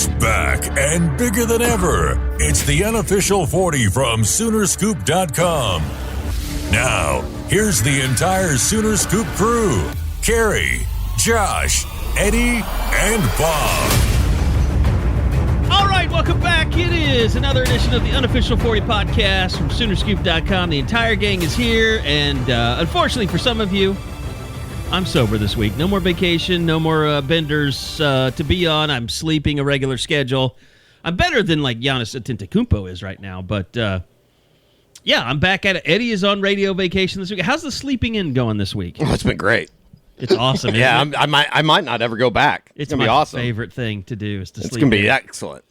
It's back and bigger than ever. It's the unofficial 40 from Soonerscoop.com. Now, here's the entire Sooner Scoop crew. Carrie, Josh, Eddie, and Bob. All right, welcome back. It is another edition of the unofficial 40 podcast from Soonerscoop.com. The entire gang is here, and unfortunately for some of you, I'm sober this week. No more vacation, no more benders to be on. I'm sleeping a regular schedule. I'm better than like Giannis Antetokounmpo is right now, but yeah, I'm back at it. Eddie is on radio vacation this week. How's the sleeping in going this week? Oh, it's been great. It's awesome. Yeah, I might not ever go back. It's gonna my be awesome. favorite thing to do is to sleep. It's gonna be excellent.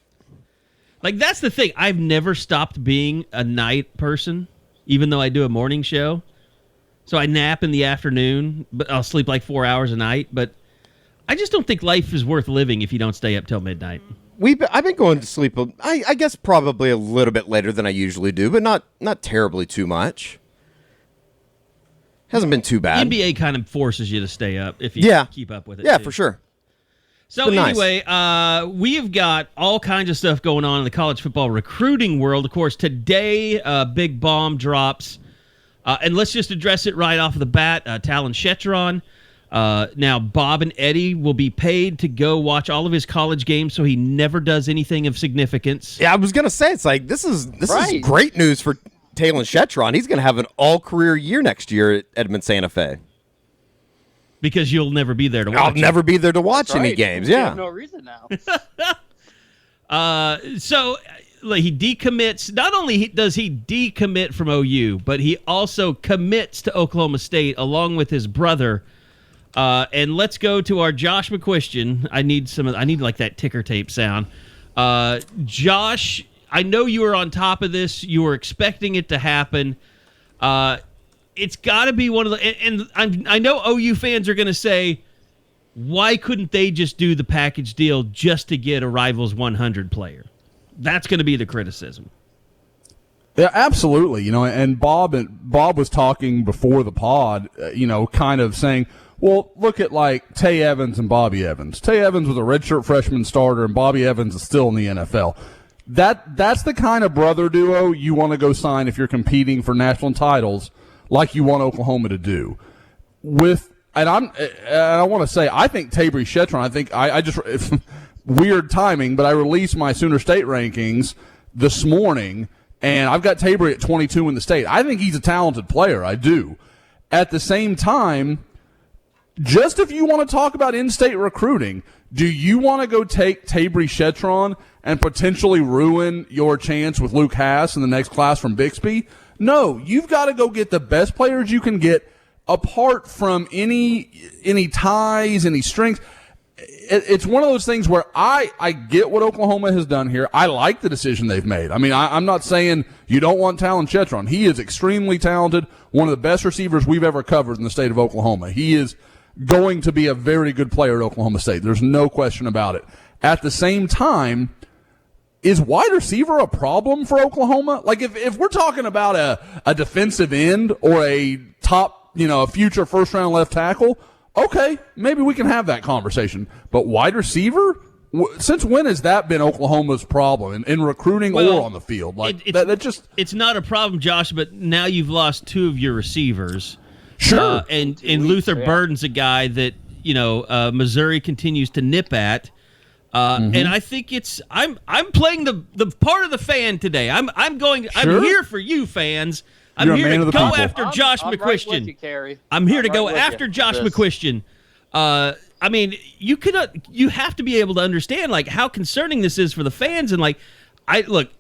Like, that's the thing. I've never stopped being a night person, even though I do a morning show. So I nap in the afternoon, but I'll sleep like 4 hours a night. But I just don't think life is worth living if you don't stay up till midnight. I've been going to sleep, I guess probably a little bit later than I usually do, but not terribly too much. Hasn't been too bad. NBA kind of forces you to stay up if you keep up with it. Yeah, too. for sure. So anyway, we have got all kinds of stuff going on in the college football recruiting world. Of course, today, big bomb drops. And let's just address it right off the bat. Talyn Shettron. Now, Bob and Eddie will be paid to go watch all of his college games, so he never does anything of significance. Yeah, I was going to say, it's like, this is great news for Talyn Shettron. He's going to have an all-career year next year at Edmond Santa Fe. Because you'll never be there to watch. I'll never be there to watch any games, You have no reason now. So he decommits. Not only does he decommit from OU, but he also commits to Oklahoma State along with his brother. And let's go to our Josh McCuistion. I need like that ticker tape sound. Josh, I know you were on top of this. You were expecting it to happen. It's got to be one of the, and I know OU fans are going to say, why couldn't they just do the package deal just to get a Rivals 100 player? That's going to be the criticism. Yeah, absolutely. And Bob was talking before the pod, kind of saying, well, look at like Tay Evans and Bobby Evans. Tay Evans was a redshirt freshman starter, and Bobby Evans is still in the NFL. That's the kind of brother duo you want to go sign if you're competing for national titles, like you want Oklahoma to do. I want to say, I think Tabry Shettron, I just weird timing, but I released my Sooner State rankings this morning, and I've got Tabry at 22 in the state. I think he's a talented player. I do. At the same time, just if you want to talk about in-state recruiting, do you want to go take Tabry Shettron and potentially ruin your chance with Luke Haas in the next class from Bixby? No, you've got to go get the best players you can get apart from any ties, any strings. It's one of those things where I get what Oklahoma has done here. I like the decision they've made. I mean, I'm not saying you don't want Talyn Shettron. He is extremely talented, one of the best receivers we've ever covered in the state of Oklahoma. He is going to be a very good player at Oklahoma State. There's no question about it. At the same time, is wide receiver a problem for Oklahoma? Like, if we're talking about a defensive end or a top, future first-round left tackle, okay, maybe we can have that conversation. But wide receiver? Since when has that been Oklahoma's problem in recruiting or on the field? Like it's not a problem, Josh, but now you've lost two of your receivers. Sure. And Luther Burden's a guy that, Missouri continues to nip at. And I think I'm playing the part of the fan today. I'm here for you fans. I'm here to go after Josh McCuistion. Right with you, Carrie. I'm here to go after Josh McCuistion. I mean, you have to be able to understand like how concerning this is for the fans. And like,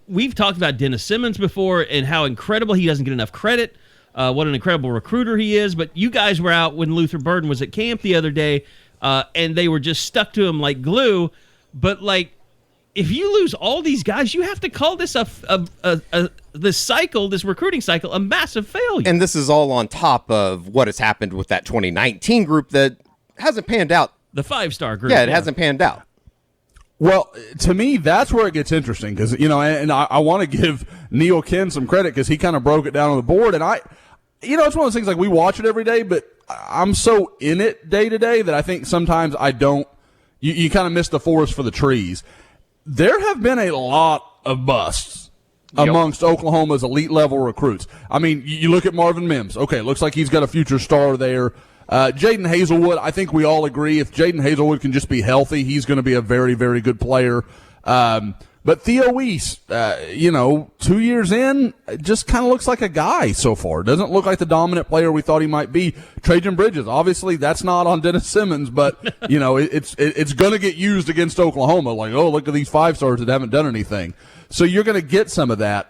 we've talked about Dennis Simmons before and how incredible he doesn't get enough credit. What an incredible recruiter he is. But you guys were out when Luther Burden was at camp the other day, and they were just stuck to him like glue. But like, if you lose all these guys, you have to call this this recruiting cycle, a massive failure. And this is all on top of what has happened with that 2019 group that hasn't panned out. The 5-star group. Yeah, it hasn't panned out. Well, to me, that's where it gets interesting because, and I want to give Neil Ken some credit because he kind of broke it down on the board. And it's one of those things like we watch it every day, but I'm so in it day to day that I think sometimes I don't. You kind of miss the forest for the trees. there have been a lot of busts amongst Oklahoma's elite level recruits. I mean, you look at Marvin Mims. Okay, looks like he's got a future star there. Jaden Hazelwood, I think we all agree if Jaden Hazelwood can just be healthy, he's going to be a very, very good player. But Theo Weiss, 2 years in, just kind of looks like a guy so far. Doesn't look like the dominant player we thought he might be. Trajan Bridges, obviously that's not on Dennis Simmons, but it's going to get used against Oklahoma. Like, oh, look at these 5-stars that haven't done anything. So you're going to get some of that.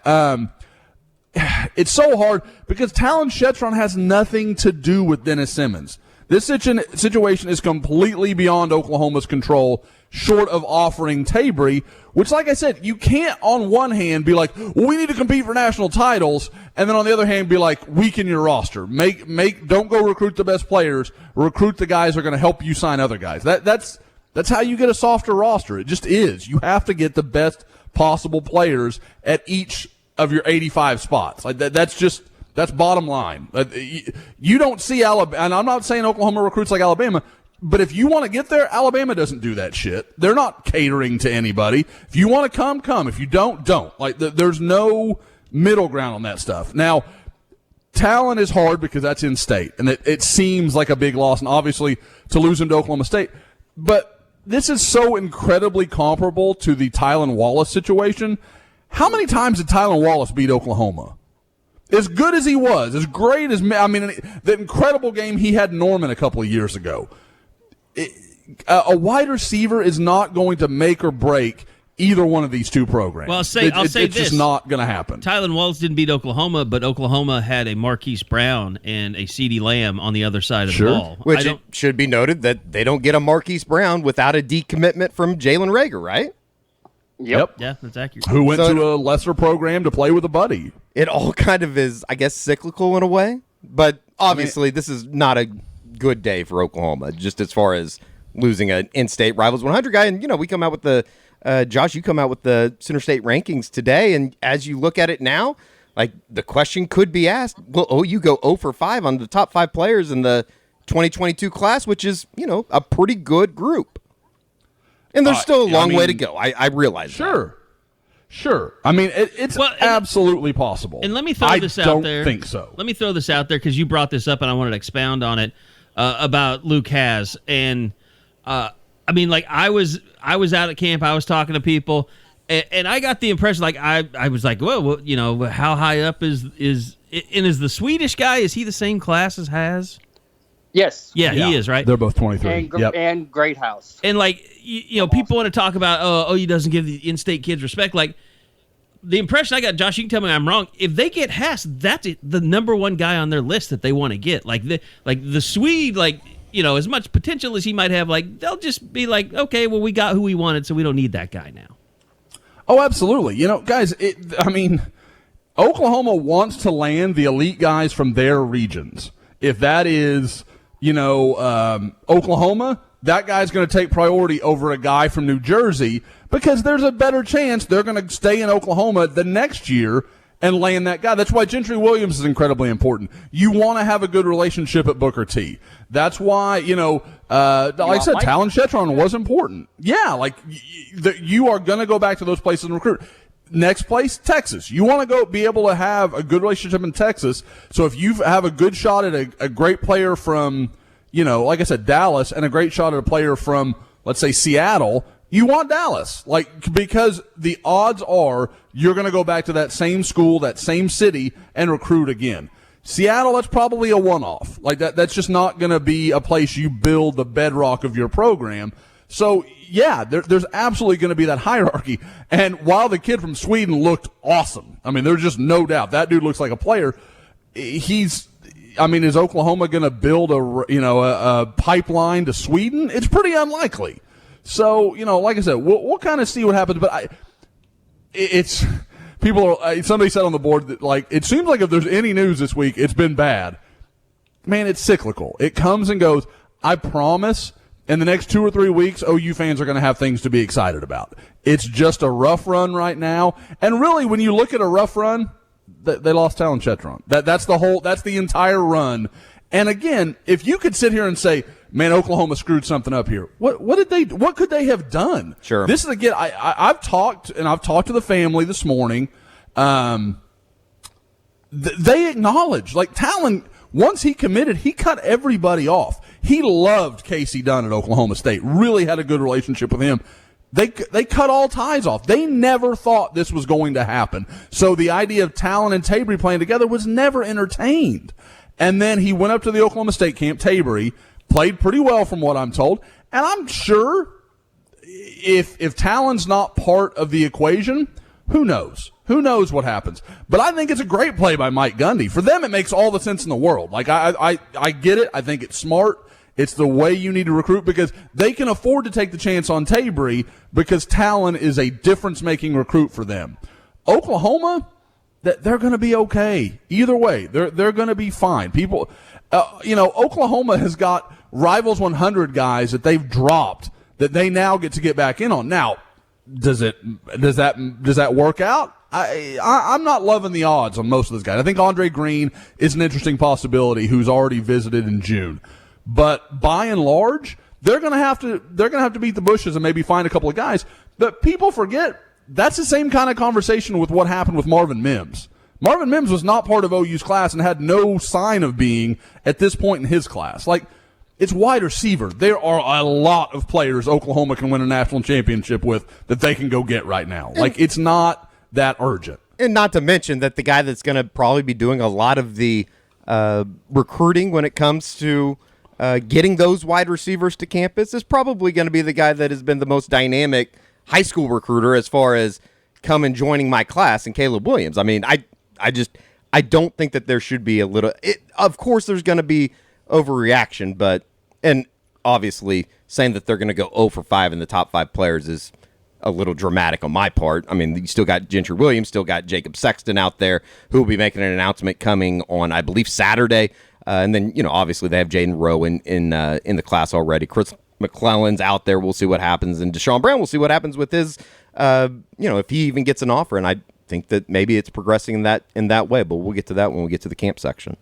It's so hard because Talyn Shettron has nothing to do with Dennis Simmons. This situation is completely beyond Oklahoma's control, short of offering Tabry, which, like I said, you can't on one hand be like, well, we need to compete for national titles, and then on the other hand be like, weaken your roster. Don't go recruit the best players. Recruit the guys who are going to help you sign other guys. That's how you get a softer roster. It just is. You have to get the best possible players at each of your 85 spots. Like that's bottom line. You don't see Alabama, and I'm not saying Oklahoma recruits like Alabama, but if you want to get there, Alabama doesn't do that shit. They're not catering to anybody. If you want to come. If you don't. Like there's no middle ground on that stuff. Now, Talyn is hard because that's in state, and it seems like a big loss, and obviously to lose him to Oklahoma State, but this is so incredibly comparable to the Tylan Wallace situation. How many times did Tylan Wallace beat Oklahoma? As good as he was, as great as, the incredible game he had Norman a couple of years ago. A wide receiver is not going to make or break either one of these two programs. Well, I'll say it's this. Just not going to happen. Tylan Wallace didn't beat Oklahoma, but Oklahoma had a Marquise Brown and a CeeDee Lamb on the other side of the ball. Which it should be noted that they don't get a Marquise Brown without a decommitment from Jalen Reagor, right? Yep. Yeah, that's accurate. Who went to a lesser program to play with a buddy. It all kind of is, I guess, cyclical in a way. But obviously, this is not a good day for Oklahoma, just as far as losing an in-state Rivals 100 guy. And, we come out with the Josh, you come out with the Center State rankings today. And as you look at it now, like the question could be asked, well, you go 0 for 5 on the top 5 players in the 2022 class, which is, a pretty good group. And there's still a long way to go. I realize that. Sure. I mean, it's absolutely possible. And let me throw this out there. I don't think so. Let me throw this out there because you brought this up and I wanted to expound on it about Luke Hasz. And, I was out at camp. I was talking to people. And I got the impression, I was like, well, how high up is the Swedish guy? Is he the same class as Hasz? Yes. Yeah, he is, right? They're both 23. And Great House. And people want to talk about, he doesn't give the in-state kids respect. Like, the impression I got, Josh, you can tell me I'm wrong. If they get Hasz, that's the number one guy on their list that they want to get. Like the Swede, as much potential as he might have, they'll just be like, okay, well, we got who we wanted, so we don't need that guy now. Oh, absolutely. Guys, Oklahoma wants to land the elite guys from their regions. If that is, Oklahoma, that guy's going to take priority over a guy from New Jersey because there's a better chance they're going to stay in Oklahoma the next year and land that guy. That's why Gentry Williams is incredibly important. You want to have a good relationship at Booker T. That's why, like I said, Talyn Shettron was important. Yeah, you are going to go back to those places and recruit. Next place, Texas. You want to be able to have a good relationship in Texas. So if you have a good shot at a great player from, like I said, Dallas, and a great shot at a player from, let's say, Seattle, you want Dallas. Because the odds are you're going to go back to that same school, that same city, and recruit again. Seattle, that's probably a one-off. That's just not going to be a place you build the bedrock of your program. So, yeah, there's absolutely going to be that hierarchy. And while the kid from Sweden looked awesome, there's just no doubt that dude looks like a player. Is Oklahoma going to build a pipeline to Sweden? It's pretty unlikely. So, like I said, we'll kind of see what happens. But somebody said on the board that it seems like if there's any news this week, it's been bad. Man, it's cyclical. It comes and goes. I promise. In the next 2 or 3 weeks, OU fans are going to have things to be excited about. It's just a rough run right now. And really, when you look at a rough run, they lost Talyn Shettron. That's the entire run. And again, if you could sit here and say, man, Oklahoma screwed something up here. What could they have done? Sure. This is again, I've talked to the family this morning. They acknowledge, like, Talyn, once he committed, he cut everybody off. He loved Casey Dunn at Oklahoma State, really had a good relationship with him. They cut all ties off. They never thought this was going to happen. So the idea of Talyn and Tabry playing together was never entertained. And then he went up to the Oklahoma State camp, Tabry, played pretty well from what I'm told. And I'm sure if Talon's not part of the equation, who knows? Who knows what happens? But I think it's a great play by Mike Gundy. For them, it makes all the sense in the world. Like, I get it. I think it's smart. It's the way you need to recruit because they can afford to take the chance on Tabry because Talyn is a difference-making recruit for them. Oklahoma, they're going to be okay. Either way, they're going to be fine. People, Oklahoma has got Rivals 100 guys that they've dropped that they now get to get back in on. Now, does that work out? I'm not loving the odds on most of those guys. I think Andre Green is an interesting possibility who's already visited in June. But by and large, they're going to have to beat the bushes and maybe find a couple of guys. But people forget that's the same kind of conversation with what happened with Marvin Mims. Marvin Mims was not part of OU's class and had no sign of being at this point in his class. Like, it's wide receiver. There are a lot of players Oklahoma can win a national championship with that they can go get right now. Like, it's not that urgent. And not to mention that the guy that's going to probably be doing a lot of the recruiting when it comes to getting those wide receivers to campus is probably going to be the guy that has been the most dynamic high school recruiter as far as come and joining my class, and Caleb Williams. I mean, I don't think that there should be of course there's going to be overreaction, and obviously saying that they're going to go 0 for 5 in the top 5 players is a little dramatic on my part. I mean, you still got Gentry Williams, still got Jacob Sexton out there who will be making an announcement coming on, I believe, Saturday. And then, obviously they have Jaden Rowe in the class already. Chris McClellan's out there. We'll see what happens. And Deshaun Brown, we'll see what happens with his, if he even gets an offer. And I think that maybe it's progressing in that way. But we'll get to that when we get to the camp section.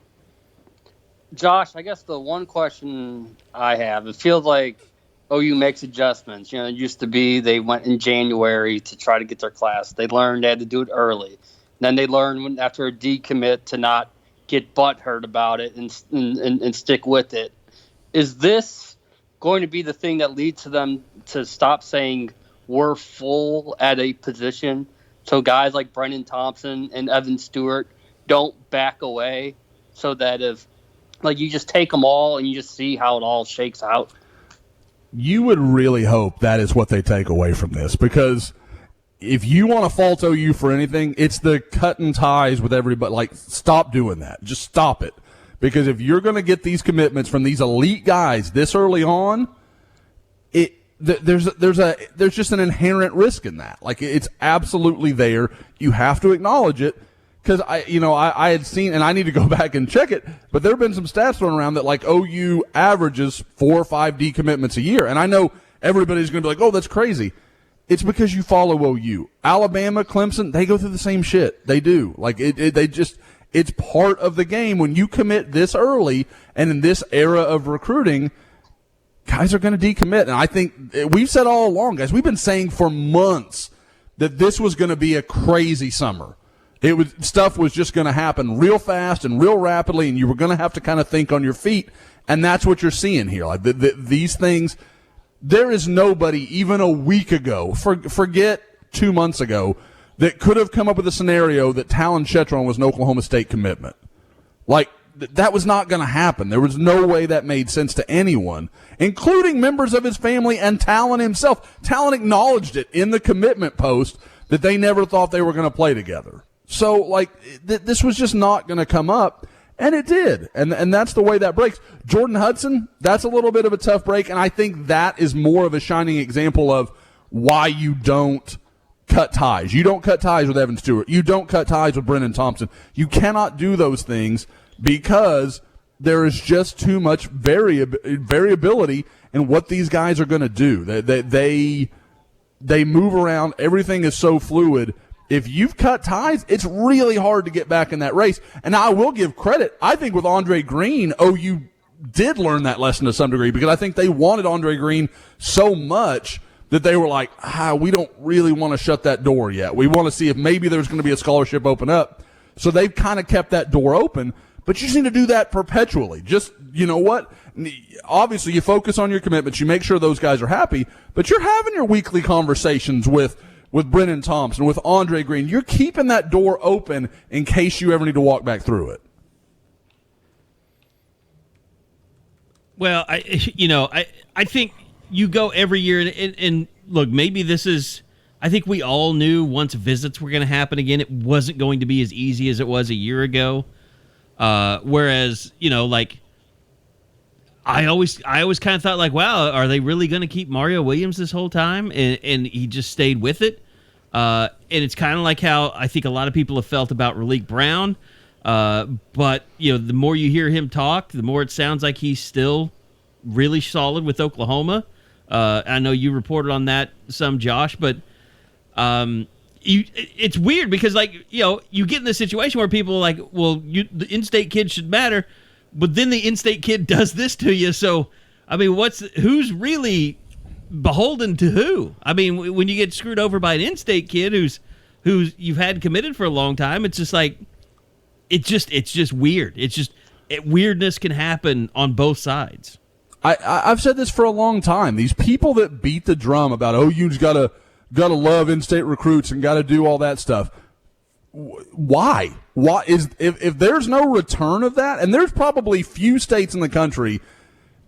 Josh, I guess the one question I have, it feels like OU makes adjustments. It used to be they went in January to try to get their class. They learned they had to do it early. Then they learned after a decommit to not get butthurt about it and stick with it. Is this going to be the thing that leads to them to stop saying we're full at a position so guys like Brennan Thompson and Evan Stewart don't back away so that if you just take them all and you just see how it all shakes out? You would really hope that is what they take away from this, because if you want to fault OU for anything, it's the cutting ties with everybody. Like, stop doing that. Just stop it. Because if you're going to get these commitments from these elite guys this early on, there's just an inherent risk in that. Like, it's absolutely there. You have to acknowledge it. Because I had seen, and I need to go back and check it, but there have been some stats thrown around that like OU averages 4 or 5 decommitments a year. And I know everybody's going to be like, oh, that's crazy. It's because you follow OU. Alabama, Clemson, they go through the same shit. They do. Like, it's part of the game. When you commit this early and in this era of recruiting, guys are going to decommit. And I think we've said all along, guys, we've been saying for months that this was going to be a crazy summer. Stuff was just going to happen real fast and real rapidly, and you were going to have to kind of think on your feet, and that's what you're seeing here. Like these things, there is nobody even a week ago, forget 2 months ago, that could have come up with a scenario that Talyn Shettron was an Oklahoma State commitment. Like, that was not going to happen. There was no way that made sense to anyone, including members of his family and Talyn himself. Talyn acknowledged it in the commitment post that they never thought they were going to play together. So, like, this was just not going to come up, and it did. And that's the way that breaks. Jordan Hudson, that's a little bit of a tough break, and I think that is more of a shining example of why you don't cut ties. You don't cut ties with Evan Stewart. You don't cut ties with Brennan Thompson. You cannot do those things because there is just too much variability in what these guys are going to do. They move around. Everything is so fluid. If you've cut ties, it's really hard to get back in that race. And I will give credit. I think with Andre Green, OU did learn that lesson to some degree, because I think they wanted Andre Green so much that they were like, we don't really want to shut that door yet. We want to see if maybe there's going to be a scholarship open up. So they've kind of kept that door open, but you just need to do that perpetually. Just, you know what? Obviously, you focus on your commitments. You make sure those guys are happy, but you're having your weekly conversations with Brennan Thompson, with Andre Green. You're keeping that door open in case you ever need to walk back through it. Well, I think you go every year, and look, maybe this is, I think we all knew once visits were going to happen again, it wasn't going to be as easy as it was a year ago. Whereas, I always kind of thought, like, wow, are they really going to keep Mario Williams this whole time? And he just stayed with it. And it's kind of like how I think a lot of people have felt about Raleek Brown. But, the more you hear him talk, the more it sounds like he's still really solid with Oklahoma. I know you reported on that some, Josh, but it's weird because, you get in this situation where people are like, well, the in-state kid should matter, but then the in-state kid does this to you. So, I mean, who's really beholden to who? I mean, when you get screwed over by an in-state kid who's you've had committed for a long time, it's just like, it's just weird. Weirdness can happen on both sides. I've said this for a long time. These people that beat the drum about OU's gotta love in-state recruits and gotta do all that stuff. Why? Why if there's no return of that, and there's probably few states in the country.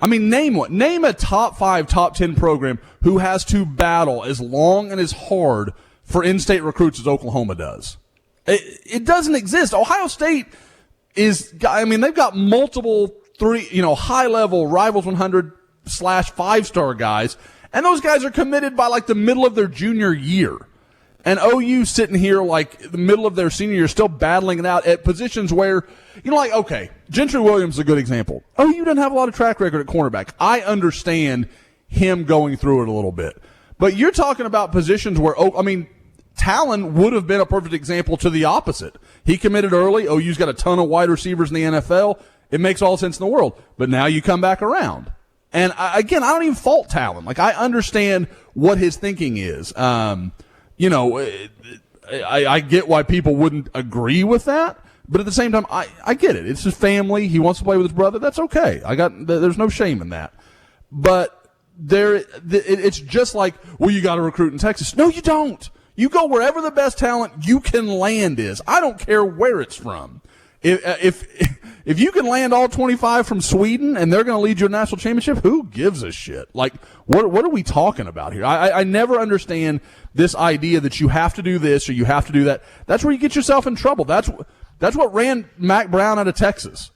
I mean, name one. Name a top 5, top 10 program who has to battle as long and as hard for in-state recruits as Oklahoma does. It doesn't exist. Ohio State they've got multiple high-level Rivals 100 / 5-star guys, and those guys are committed by the middle of their junior year. And OU sitting here the middle of their senior year, still battling it out at positions where, okay, Gentry Williams is a good example. OU doesn't have a lot of track record at cornerback. I understand him going through it a little bit. But you're talking about positions where, Talyn would have been a perfect example to the opposite. He committed early. OU's got a ton of wide receivers in the NFL. It makes all sense in the world. But now you come back around. And, I don't even fault Talyn. I understand what his thinking is. I get why people wouldn't agree with that. But at the same time, I get it. It's his family. He wants to play with his brother. That's okay. There's no shame in that. But it's just like, well, you got to recruit in Texas. No, you don't. You go wherever the best talent you can land is. I don't care where it's from. If you can land all 25 from Sweden and they're going to lead you a national championship, who gives a shit? What are we talking about here? I never understand this idea that you have to do this or you have to do that. That's where you get yourself in trouble. That's what ran Mac Brown out of Texas.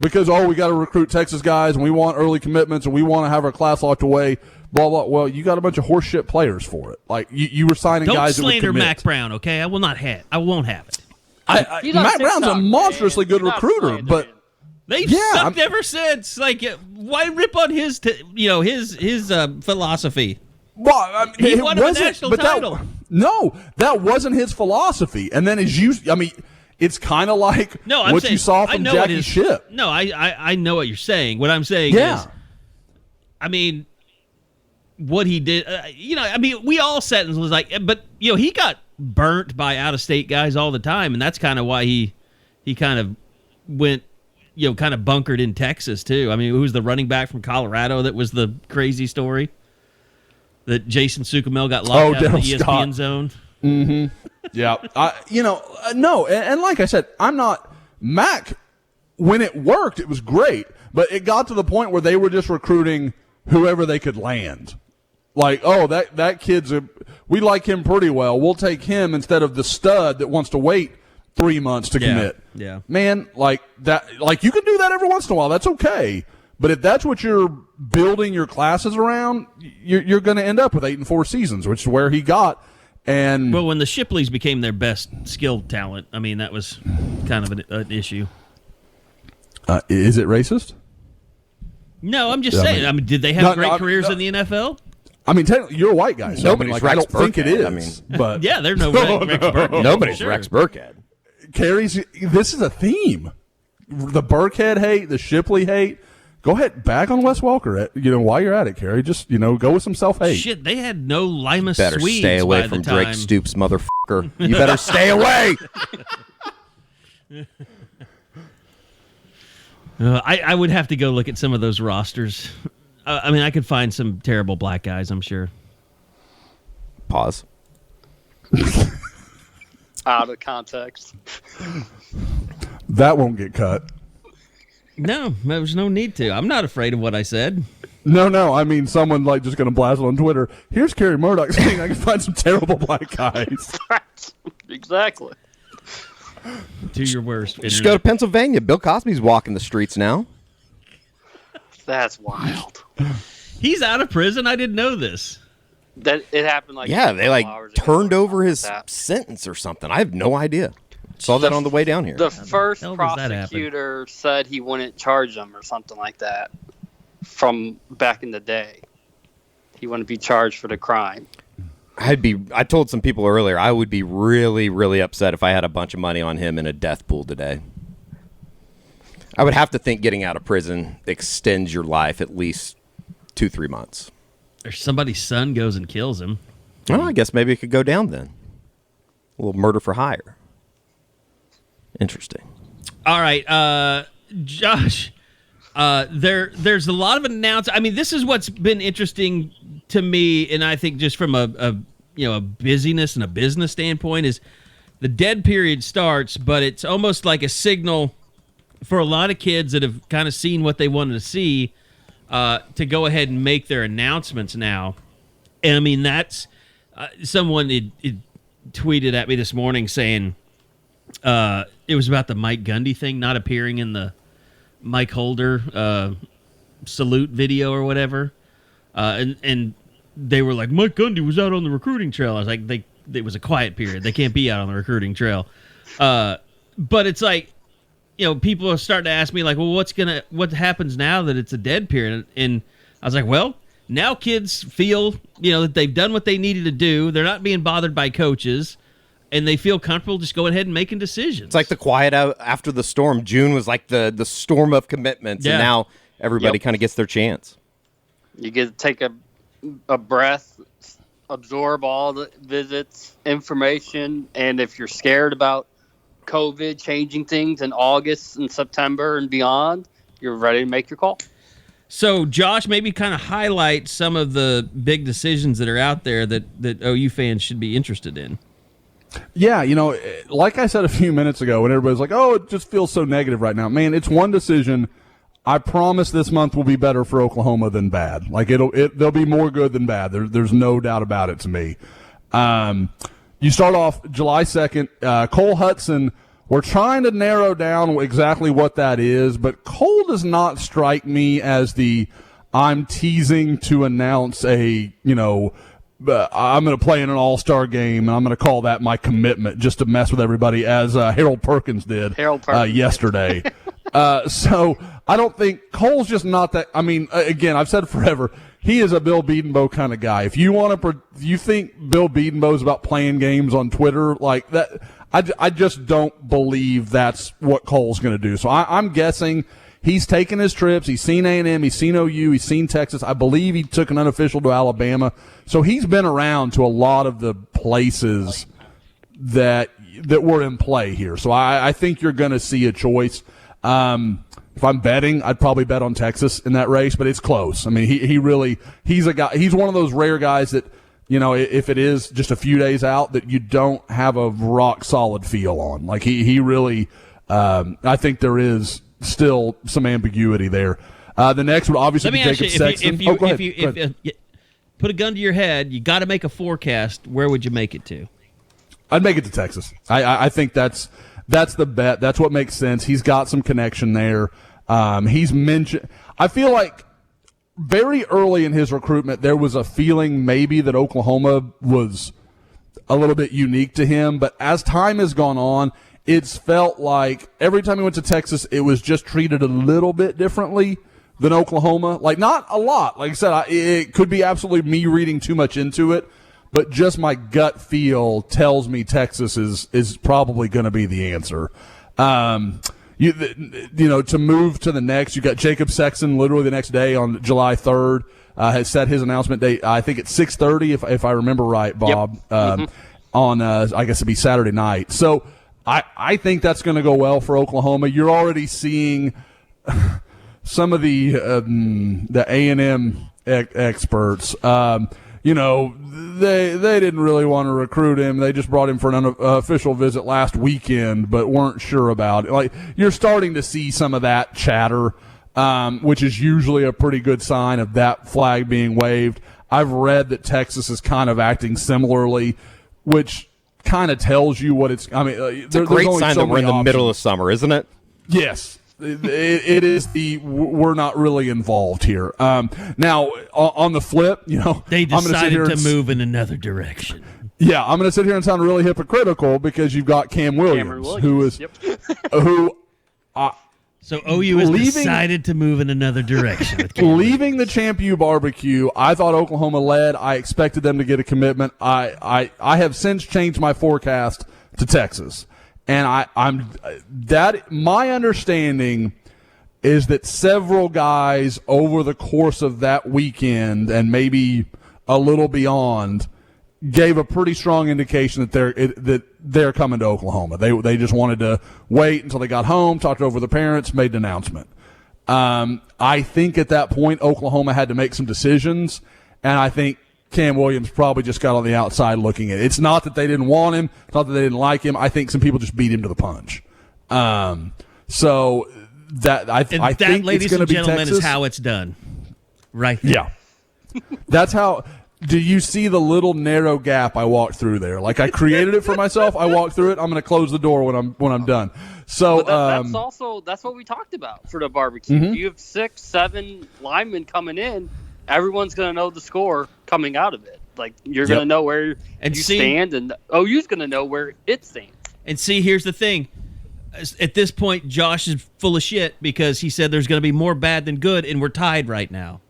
Because, we got to recruit Texas guys and we want early commitments and we want to have our class locked away. Blah, blah. Well, you got a bunch of horseshit players for it. You were signing guys that would commit. Don't slander Mac Brown, okay? I won't have it. Mac Brown's a monstrously good recruiter, but they've sucked ever since. Why rip on his philosophy? Well, he won a national title. That wasn't his philosophy. And then it's kind of like what you saw from Jackie Shipp. No, I know what you're saying. What I'm saying is, what he did, we all sat and was like, but he got burnt by out-of-state guys all the time, and that's kind of why he kind of went, kind of bunkered in Texas too. Who was the running back from Colorado that was the crazy story that Jason Sukumel got locked out of the ESPN zone? Mm-hmm. Yeah. No, and like I said, I'm not Mac. When it worked, it was great, but it got to the point where they were just recruiting whoever they could land. That kid's we like him pretty well. We'll take him instead of the stud that wants to wait 3 months to commit. Yeah. Man, that, you can do that every once in a while. That's okay. But if that's what you're building your classes around, you're going to end up with 8-4 seasons, which is where he got. And when the Shipleys became their best skilled talent, that was kind of an issue. Is it racist? No, I'm just saying. Did they have great careers in the NFL? Technically, you're a white guy, so I don't think it is. But yeah, there's no Rex Burkhead. Nobody's Rex Burkhead. Carrie's. This is a theme. The Burkhead hate, the Shipley hate. go ahead, bag on Wes Welker. While you're at it, Kerry, just go with some self-hate. Shit, they had no Lima Better Swedes stay away by from the time. Drake Stoops, motherfucker. You better stay away. I would have to go look at some of those rosters. I could find some terrible black guys, I'm sure. Pause. Out of context. That won't get cut. No, there's no need to. I'm not afraid of what I said. No. I mean, someone just going to blast it on Twitter. Here's Kerry Murdoch saying I can find some terrible black guys. Exactly. Do your worst. Just go to Pennsylvania. Bill Cosby's walking the streets now. That's wild. He's out of prison. I didn't know this. That it happened They turned over his sentence or something. I have no idea. Saw that on the way down here. The first hell does that happen? prosecutor said he wouldn't charge him or something like that from back in the day. He wouldn't be charged for the crime. I told some people earlier, I would be really, really upset if I had a bunch of money on him in a death pool today. I would have to think getting out of prison extends your life at least 2-3 months. Or somebody's son goes and kills him. Well, I guess maybe it could go down then. A little murder for hire. Interesting. All right, Josh. There's a lot of announcements. This is what's been interesting to me, and I think just from a busyness and a business standpoint, is the dead period starts, but it's almost like a signal for a lot of kids that have kind of seen what they wanted to see to go ahead and make their announcements now. And that's someone it tweeted at me this morning saying it was about the Mike Gundy thing not appearing in the Mike Holder salute video or whatever, and they were like, Mike Gundy was out on the recruiting trail. I was like, it was a quiet period. They can't be out on the recruiting trail. But it's like, people are starting to ask me like, well, what happens now that it's a dead period? And I was like, well, now kids feel that they've done what they needed to do. They're not being bothered by coaches. And they feel comfortable just going ahead and making decisions. It's like the quiet out after the storm. June was like the storm of commitments, and now everybody kind of gets their chance. You get to take a breath, absorb all the visits, information, and if you're scared about COVID changing things in August and September and beyond, you're ready to make your call. So, Josh, maybe kind of highlight some of the big decisions that are out there that OU fans should be interested in. Yeah, like I said a few minutes ago when everybody's like, oh, it just feels so negative right now. Man, it's one decision. I promise this month will be better for Oklahoma than bad. Like, they'll be more good than bad. There's no doubt about it to me. You start off July 2nd. Cole Hutson, we're trying to narrow down exactly what that is, but Cole does not strike me as I'm teasing to announce I'm going to play in an all-star game, and I'm going to call that my commitment just to mess with everybody, as Harold Perkins did yesterday. So I don't think Cole's just not that. Again, I've said forever, he is a Bill Bedenbaugh kind of guy. If you think Bill Bedenbaugh's about playing games on Twitter like that, I just don't believe that's what Cole's going to do. So I'm guessing he's taken his trips. He's seen A&M. He's seen OU. He's seen Texas. I believe he took an unofficial to Alabama. So he's been around to a lot of the places that were in play here. So I think you're going to see a choice. If I'm betting, I'd probably bet on Texas in that race, but it's close. He's a guy. He's one of those rare guys that, if it is just a few days out, that you don't have a rock solid feel on. Like he really, I think there is still some ambiguity there. The next would obviously be Jacob Sexton. If you put a gun to your head, you got to make a forecast. Where would you make it to? I'd make it to Texas. I think that's the bet. That's what makes sense. He's got some connection there. He's mentioned. I feel like very early in his recruitment, there was a feeling maybe that Oklahoma was a little bit unique to him. But as time has gone on, it's felt like every time he went to Texas, it was just treated a little bit differently than Oklahoma. Like, not a lot. Like I said, it could be absolutely me reading too much into it, but just my gut feel tells me Texas is probably going to be the answer. to move to the next. You got Jacob Sexton literally the next day on July 3rd. Has set his announcement date. I think it's 6:30 if I remember right, Bob. Yep. On I guess it'd be Saturday night. So I think that's going to go well for Oklahoma. You're already seeing some of the A&M experts. They didn't really want to recruit him. They just brought him for an unofficial visit last weekend, but weren't sure about it. Like, you're starting to see some of that chatter, which is usually a pretty good sign of that flag being waved. I've read that Texas is kind of acting similarly, which kind of tells you what it's. I mean, it's a great sign that we're in the middle of summer, isn't it? Yes. It is we're not really involved here. Now, on the flip, they decided to move in another direction. Yeah, I'm going to sit here and sound really hypocritical because you've got Cam Williams. Who is who. So OU has decided to move in another direction. With leaving the Champ U barbecue, I thought Oklahoma led. I expected them to get a commitment. I have since changed my forecast to Texas. And my understanding is that several guys over the course of that weekend and maybe a little beyond gave a pretty strong indication that they're coming to Oklahoma. They just wanted to wait until they got home, talked over the parents, made an announcement. I think at that point Oklahoma had to make some decisions, and I think Cam Williams probably just got on the outside looking at it. It's not that they didn't want him. It's not that they didn't like him. I think some people just beat him to the punch. So that I think ladies it's going to and be gentlemen, Texas. Is how it's done. Right there. Yeah. That's how. Do you see the little narrow gap I walked through there? Like, I created it for myself. I walked through it. I'm going to close the door when I'm done. So that's what we talked about for the barbecue. Mm-hmm. If you have 6, 7 linemen coming in, everyone's going to know the score coming out of it. Like, you're going to know where you stand, and OU's going to know where it stands. And see, here's the thing. At this point, Josh is full of shit because he said there's going to be more bad than good, and we're tied right now.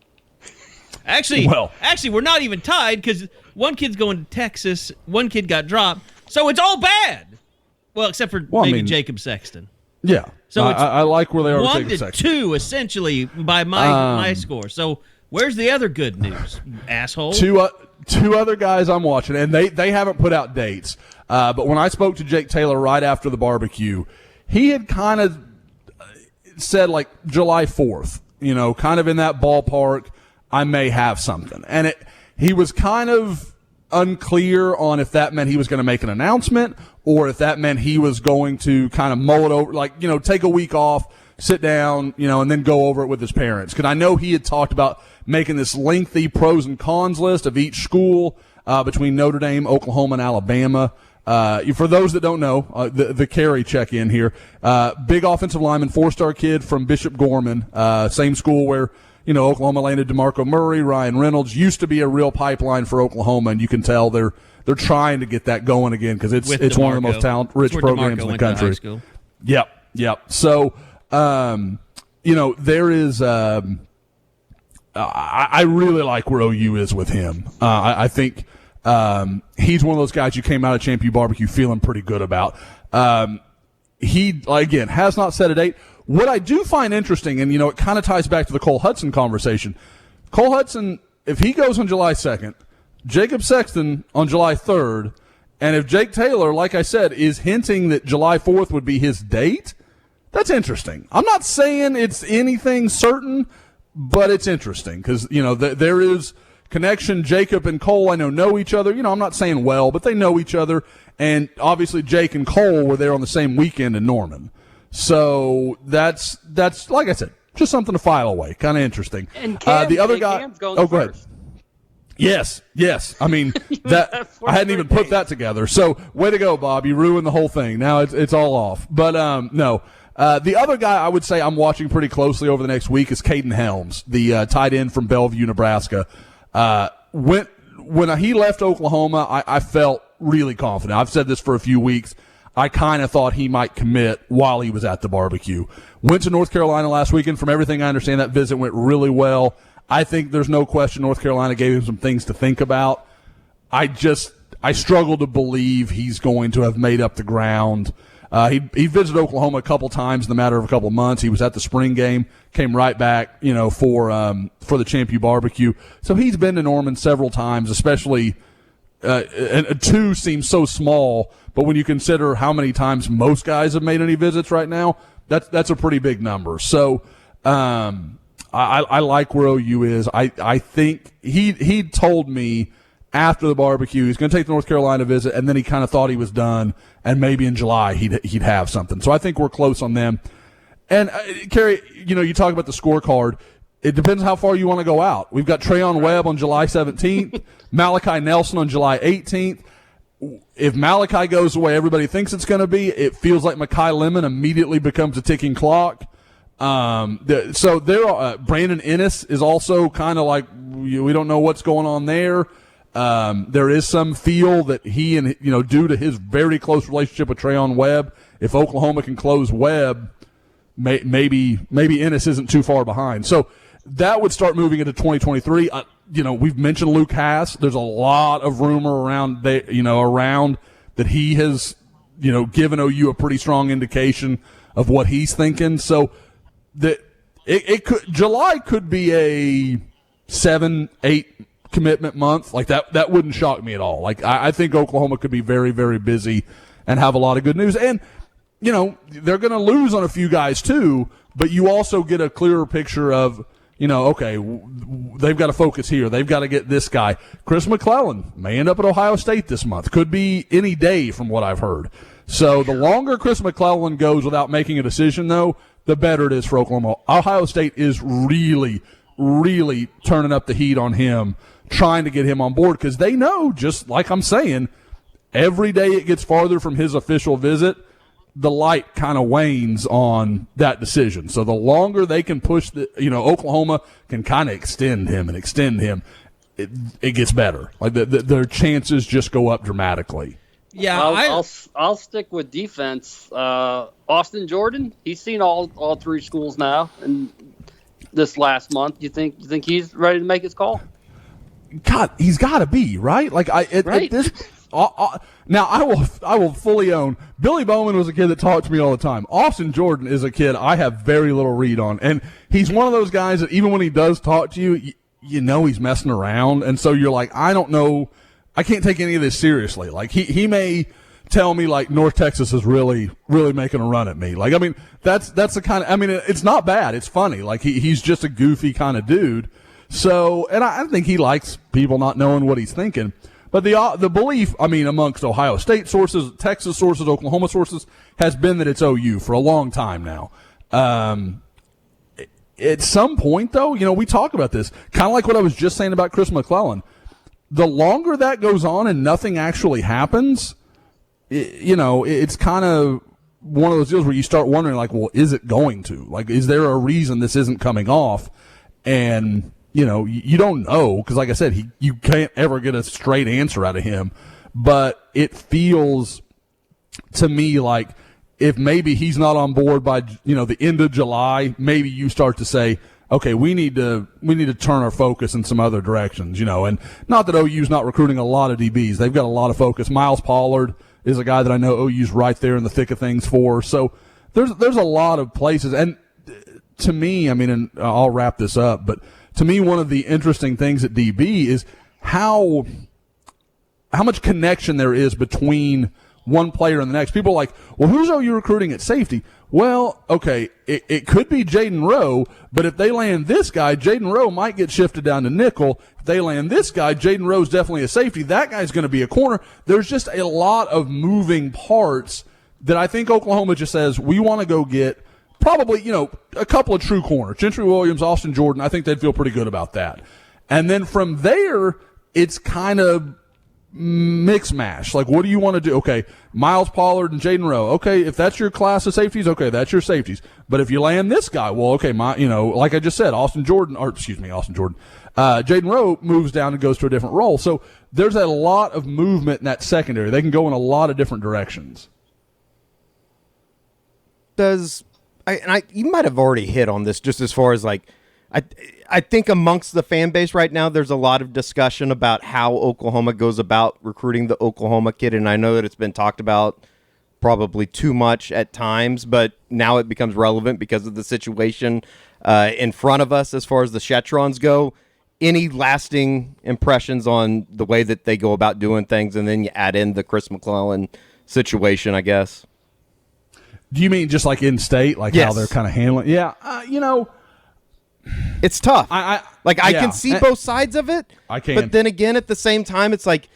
Actually, we're not even tied because one kid's going to Texas, one kid got dropped, so it's all bad. Well, except for Jacob Sexton. Yeah. So I like where they are with Jacob 1 to Sexton. 2, essentially, by my score. So where's the other good news, asshole? Two other guys I'm watching, and they haven't put out dates. But when I spoke to Jake Taylor right after the barbecue, he had kind of said like July 4th, kind of in that ballpark. I may have something. And he was kind of unclear on if that meant he was going to make an announcement or if that meant he was going to kind of mull it over, like, take a week off, sit down, and then go over it with his parents. Because I know he had talked about making this lengthy pros and cons list of each school between Notre Dame, Oklahoma, and Alabama. For those that don't know, the Carey check-in here, big offensive lineman, 4-star kid from Bishop Gorman, same school where Oklahoma landed DeMarco Murray, Ryan Reynolds. Used to be a real pipeline for Oklahoma, and you can tell they're trying to get that going again because it's one of the most talent-rich programs in the country. Yep. So, there is. I really like where OU is with him. I think he's one of those guys you came out of Champ U barbecue feeling pretty good about. He again has not set a date. What I do find interesting, and it kind of ties back to the Cole Hutson conversation. Cole Hutson, if he goes on July 2nd, Jacob Sexton on July 3rd, and if Jake Taylor, like I said, is hinting that July 4th would be his date, that's interesting. I'm not saying it's anything certain, but it's interesting because there is connection. Jacob and Cole, I know each other. I'm not saying well, but they know each other, and obviously Jake and Cole were there on the same weekend in Norman. So that's like I said, just something to file away. Kind of interesting. And the other guy. Cam's going go first. ahead. Yes. I mean that I hadn't even put that together. So way to go, Bob. You ruined the whole thing. Now it's all off. But no. The other guy I would say I'm watching pretty closely over the next week is Caden Helms, the tight end from Bellevue, Nebraska. When he left Oklahoma, I felt really confident. I've said this for a few weeks. I kind of thought he might commit while he was at the barbecue. Went to North Carolina last weekend. From everything I understand, that visit went really well. I think there's no question North Carolina gave him some things to think about. I struggle to believe he's going to have made up the ground He visited Oklahoma a couple times in the matter of a couple of months. He was at the spring game, came right back, for the Champion Barbecue. So he's been to Norman several times, especially and 2 seems so small, but when you consider how many times most guys have made any visits right now, that's a pretty big number. So I like where OU is. I think he told me after the barbecue he's going to take the North Carolina visit, and then he kind of thought he was done, and maybe in July he'd have something. So I think we're close on them. And Kerry, you talk about the scorecard. It depends how far you want to go out. We've got Treyuan Webb on July 17th, Malachi Nelson on July 18th. If Malachi goes the way everybody thinks it's going to be, it feels like Makai Lemon immediately becomes a ticking clock. So there, Brandon Ennis is also kind of like, we don't know what's going on there. There is some feel that he and, due to his very close relationship with Treyuan Webb, if Oklahoma can close Webb, maybe Ennis isn't too far behind. So that would start moving into 2023. We've mentioned Luke Haas. There's a lot of rumor around that he has, given OU a pretty strong indication of what he's thinking. So that July could be a 7-8 commitment month. Like that wouldn't shock me at all. Like I think Oklahoma could be very, very busy and have a lot of good news. And, they're going to lose on a few guys too, but you also get a clearer picture of, okay, they've got to focus here. They've got to get this guy. Chris McClellan may end up at Ohio State this month. Could be any day from what I've heard. So the longer Chris McClellan goes without making a decision, though, the better it is for Oklahoma. Ohio State is really, really turning up the heat on him, trying to get him on board because they know, just like I'm saying, every day it gets farther from his official visit, the light kind of wanes on that decision. So the longer they can push Oklahoma can kind of extend him, it gets better. Like their chances just go up dramatically. Yeah, I'll stick with defense. Austin Jordan, he's seen all 3 schools now, and this last month, you think he's ready to make his call? God, he's got to be right. Like at this. Now, I will fully own, Billy Bowman was a kid that talked to me all the time. Austin Jordan is a kid I have very little read on. And he's one of those guys that even when he does talk to you, he's messing around. And so you're like, I don't know. I can't take any of this seriously. Like, he may tell me, like, North Texas is really, really making a run at me. Like, I mean, that's the kind of, it's not bad. It's funny. Like, he's just a goofy kind of dude. So, and I think he likes people not knowing what he's thinking. But the belief, amongst Ohio State sources, Texas sources, Oklahoma sources, has been that it's OU for a long time now. At some point, though, we talk about this, kind of like what I was just saying about Chris McClellan. The longer that goes on and nothing actually happens, it's kind of one of those deals where you start wondering, like, well, is it going to? Like, is there a reason this isn't coming off? And you don't know because, like I said, you can't ever get a straight answer out of him. But it feels to me like if maybe he's not on board by the end of July, maybe you start to say, okay, we need to turn our focus in some other directions. And not that OU's not recruiting a lot of DBs; they've got a lot of focus. Miles Pollard is a guy that I know OU's right there in the thick of things for. So there's a lot of places, and to me, and I'll wrap this up, but. To me, one of the interesting things at DB is how much connection there is between one player and the next. People are like, well, who's OU recruiting at safety? Well, okay, it could be Jaden Rowe, but if they land this guy, Jaden Rowe might get shifted down to nickel. If they land this guy, Jaden Rowe's definitely a safety. That guy's going to be a corner. There's just a lot of moving parts that I think Oklahoma just says, we want to go get probably, a couple of true corners. Gentry Williams, Austin Jordan, I think they'd feel pretty good about that. And then from there, it's kind of mix-mash. Like, what do you want to do? Okay, Miles Pollard and Jaden Rowe. Okay, if that's your class of safeties, okay, that's your safeties. But if you land this guy, well, okay, like I just said, Jaden Rowe moves down and goes to a different role. So there's a lot of movement in that secondary. They can go in a lot of different directions. You might have already hit on this just as far as like, I think amongst the fan base right now, there's a lot of discussion about how Oklahoma goes about recruiting the Oklahoma kid. And I know that it's been talked about probably too much at times, but now it becomes relevant because of the situation in front of us as far as the Shettrons go. Any lasting impressions on the way that they go about doing things, and then you add in the Chris McClellan situation, I guess? Do you mean just like in state, like yes. how they're kind of handling? Yeah, it's tough. I can see both sides of it. I can, but then again, at the same time, it's like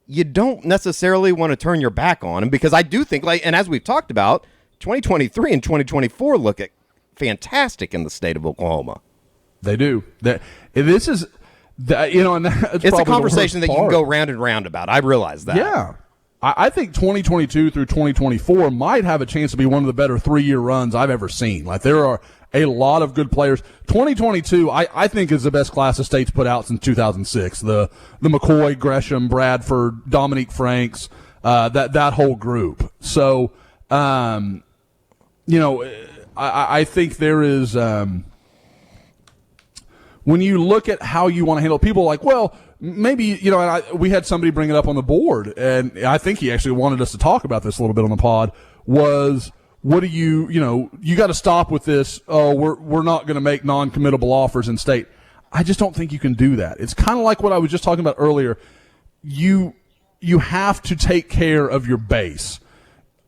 you don't necessarily want to turn your back on him, because I do think, and as we've talked about, 2023 and 2024 look fantastic in the state of Oklahoma. They do. This is, and that's it's a conversation that you can go round and round about. I realize that. Yeah. I think 2022 through 2024 might have a chance to be one of the better 3-year runs I've ever seen. Like, there are a lot of good players. 2022, I think, is the best class the state's put out since 2006. The McCoy, Gresham, Bradford, Dominique Franks, that whole group. So, I think there is, when you look at how you want to handle people, like, well, maybe, we had somebody bring it up on the board, and I think he actually wanted us to talk about this a little bit on the pod, was, what do you got to stop with this, we're not going to make non-committable offers in state. I just don't think you can do that. It's kind of like what I was just talking about earlier. You have to take care of your base.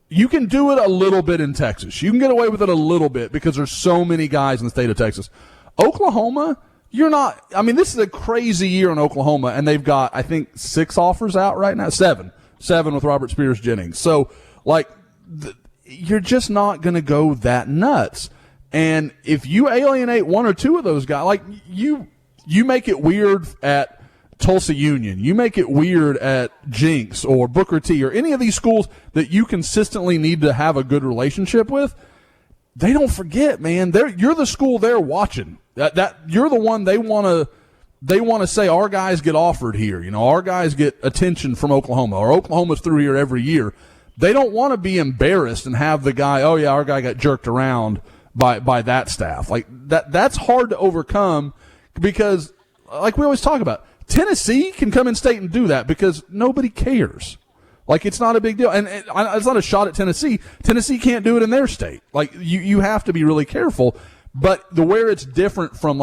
You can do it a little bit in Texas. You can get away with it a little bit because there's so many guys in the state of Texas. Oklahoma, you're not – this is a crazy year in Oklahoma, and they've got, I think, 6 offers out right now. 7 with Robert Spears Jennings. So, you're just not going to go that nuts. And if you alienate 1 or 2 of those guys, you make it weird at Tulsa Union. You make it weird at Jinx or Booker T or any of these schools that you consistently need to have a good relationship with. They don't forget, man. You're the school they're watching. That you're the one they want to say, our guys get offered here. Our guys get attention from Oklahoma, or Oklahoma's through here every year. They don't want to be embarrassed and have the guy, oh yeah, our guy got jerked around by that staff. Like that's hard to overcome, because like we always talk about, Tennessee can come in state and do that because nobody cares. Like, it's not a big deal. And it's not a shot at Tennessee. Tennessee can't do it in their state. Like, you have to be really careful. But where it's different from,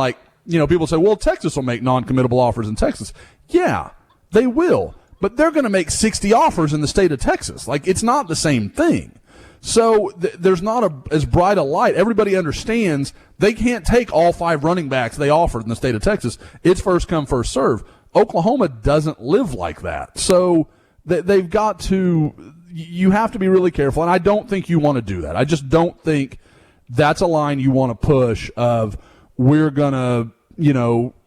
people say, well, Texas will make non-committable offers in Texas. Yeah, they will. But they're going to make 60 offers in the state of Texas. Like, it's not the same thing. So there's not as bright a light. Everybody understands they can't take all 5 running backs they offered in the state of Texas. It's first come, first serve. Oklahoma doesn't live like that. So they've got to – you have to be really careful, and I don't think you want to do that. I just don't think that's a line you want to push of we're going to,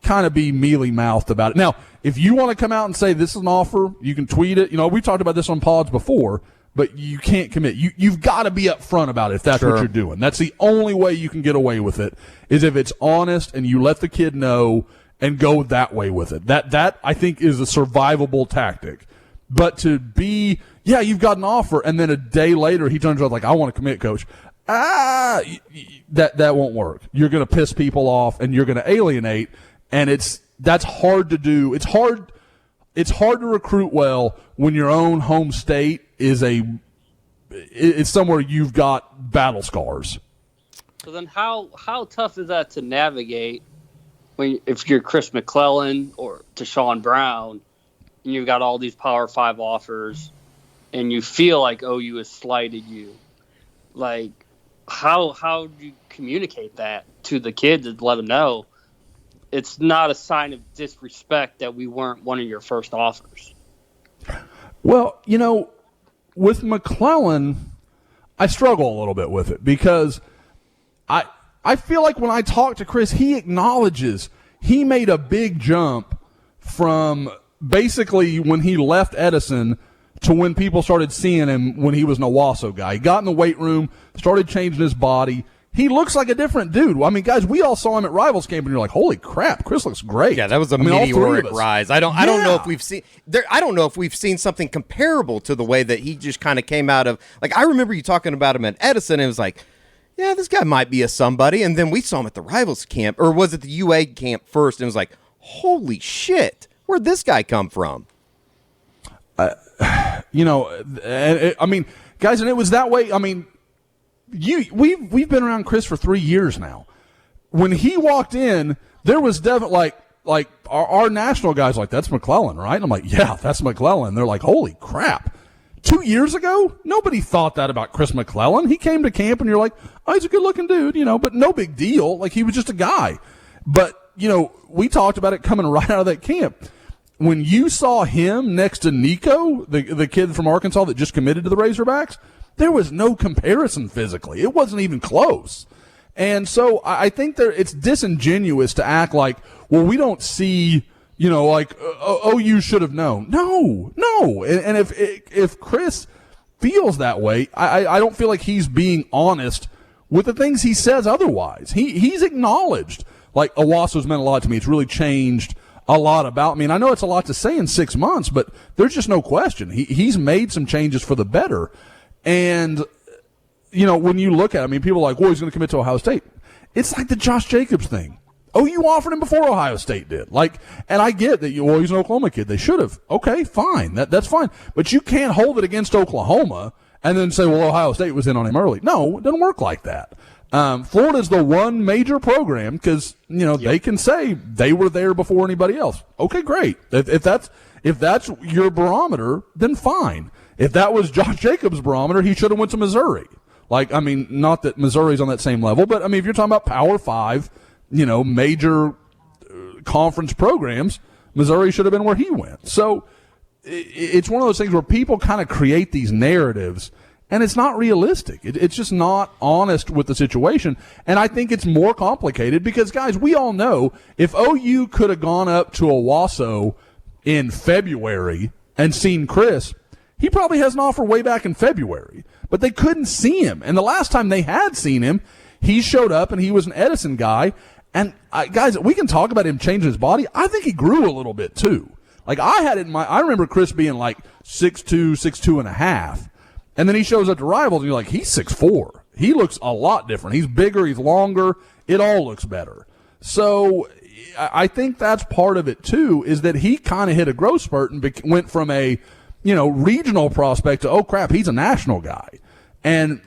kind of be mealy-mouthed about it. Now, if you want to come out and say this is an offer, you can tweet it. We talked about this on pods before, but you can't commit. You've got to be upfront about it if that's what you're doing. That's the only way you can get away with it, is if it's honest and you let the kid know and go that way with it. That I think is a survivable tactic. But to be, you've got an offer, and then a day later he turns around like, I want to commit, coach. That won't work. You're going to piss people off, and you're going to alienate, and that's hard to do. It's hard to recruit well when your own home state is it's somewhere you've got battle scars. So then how tough is that to navigate if you're Chris McClellan or Tashawn Brown, and you've got all these Power 5 offers, and you feel like OU has slighted you? Like, how do you communicate that to the kid to let them know it's not a sign of disrespect that we weren't one of your first offers? Well, with McClellan, I struggle a little bit with it, because I feel like when I talk to Chris, he acknowledges he made a big jump from basically when he left Edison to when people started seeing him when he was an Owasso guy. He got in the weight room, started changing his body. He looks like a different dude. I mean, guys, we all saw him at Rivals Camp, and you're like, "Holy crap, Chris looks great." Yeah, that was a meteoric rise. I don't know if we've seen I don't know if we've seen something comparable to the way that he just kind of came out of. Like, I remember you talking about him at Edison, and it was like, yeah, this guy might be a somebody. And then we saw him at the Rivals Camp, or was it the UA camp first? And it was like, holy shit, where'd this guy come from? I mean, guys, and it was that way. I mean, we've been around Chris for 3 years now. When he walked in, there was definitely like our national guys like, that's McClellan, right? And I'm like, yeah, that's McClellan. They're like, holy crap. 2 years ago, nobody thought that about Chris McClellan. He came to camp and you're like, oh, he's a good looking dude, but no big deal. Like, he was just a guy. But, we talked about it coming right out of that camp. When you saw him next to Nico, the kid from Arkansas that just committed to the Razorbacks, there was no comparison physically. It wasn't even close. And so I think it's disingenuous to act like, well, we don't see, OU should have known. No. And if Chris feels that way, I don't feel like he's being honest with the things he says otherwise. He's acknowledged, like, Owasu's meant a lot to me. It's really changed a lot about me. And I know it's a lot to say in 6 months, but there's just no question. He's made some changes for the better. And, when you look at it, people are like, well, he's going to commit to Ohio State. It's like the Josh Jacobs thing. OU offered him before Ohio State did. And I get that, he's an Oklahoma kid. They should have. Okay, fine. That's fine. But you can't hold it against Oklahoma and then say, well, Ohio State was in on him early. No, it doesn't work like that. Florida's the one major program because, they can say they were there before anybody else. Okay, great. If that's your barometer, then fine. If that was Josh Jacobs' barometer, he should have went to Missouri. Not that Missouri's on that same level, but, if you're talking about Power 5, major conference programs, Missouri should have been where he went. So it's one of those things where people kind of create these narratives, and it's not realistic. It's just not honest with the situation. And I think it's more complicated because, guys, we all know if OU could have gone up to Owasso in February and seen Chris, he probably has an offer way back in February. But they couldn't see him. And the last time they had seen him, he showed up and he was an Edison guy. And guys, we can talk about him changing his body. I think he grew a little bit too. I remember Chris being like 6'2", 6'2 and a half. And then he shows up to Rivals and you're like, he's 6'4". He looks a lot different. He's bigger, he's longer. It all looks better. So I think that's part of it too, is that he kind of hit a growth spurt and went from a, regional prospect to, oh crap, he's a national guy. And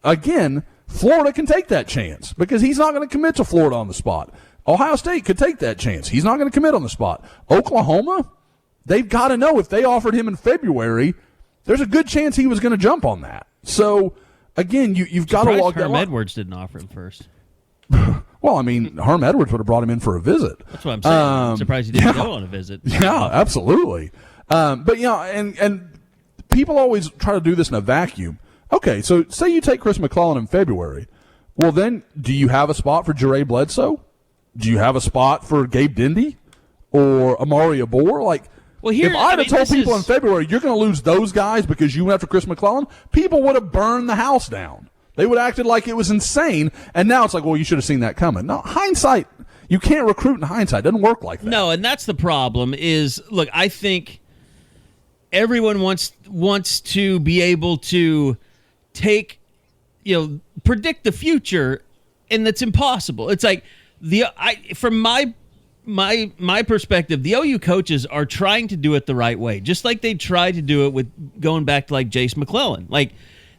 again, Florida can take that chance because he's not going to commit to Florida on the spot. Ohio State could take that chance. He's not going to commit on the spot. Oklahoma, they've got to know if they offered him in February, there's a good chance he was going to jump on that. So, again, you've got to log that. Herm Edwards didn't offer him first. Well, Herm Edwards would have brought him in for a visit. That's what I'm saying. I'm surprised he didn't go on a visit. Yeah, absolutely. But, and people always try to do this in a vacuum. Okay, so say you take Chris McClellan in February. Well, then, do you have a spot for Jere Bledsoe? Do you have a spot for Gabe Dindy or Amari Abor? If I'd have told people in February, you're going to lose those guys because you went after Chris McClellan, people would have burned the house down. They would have acted like it was insane, and now it's like, well, you should have seen that coming. No, hindsight, you can't recruit in hindsight. It doesn't work like that. No, and that's the problem is, look, I think everyone wants to be able to take, predict the future, and that's impossible. It's like from my perspective, the OU coaches are trying to do it the right way, just like they tried to do it with going back to Jace McClellan.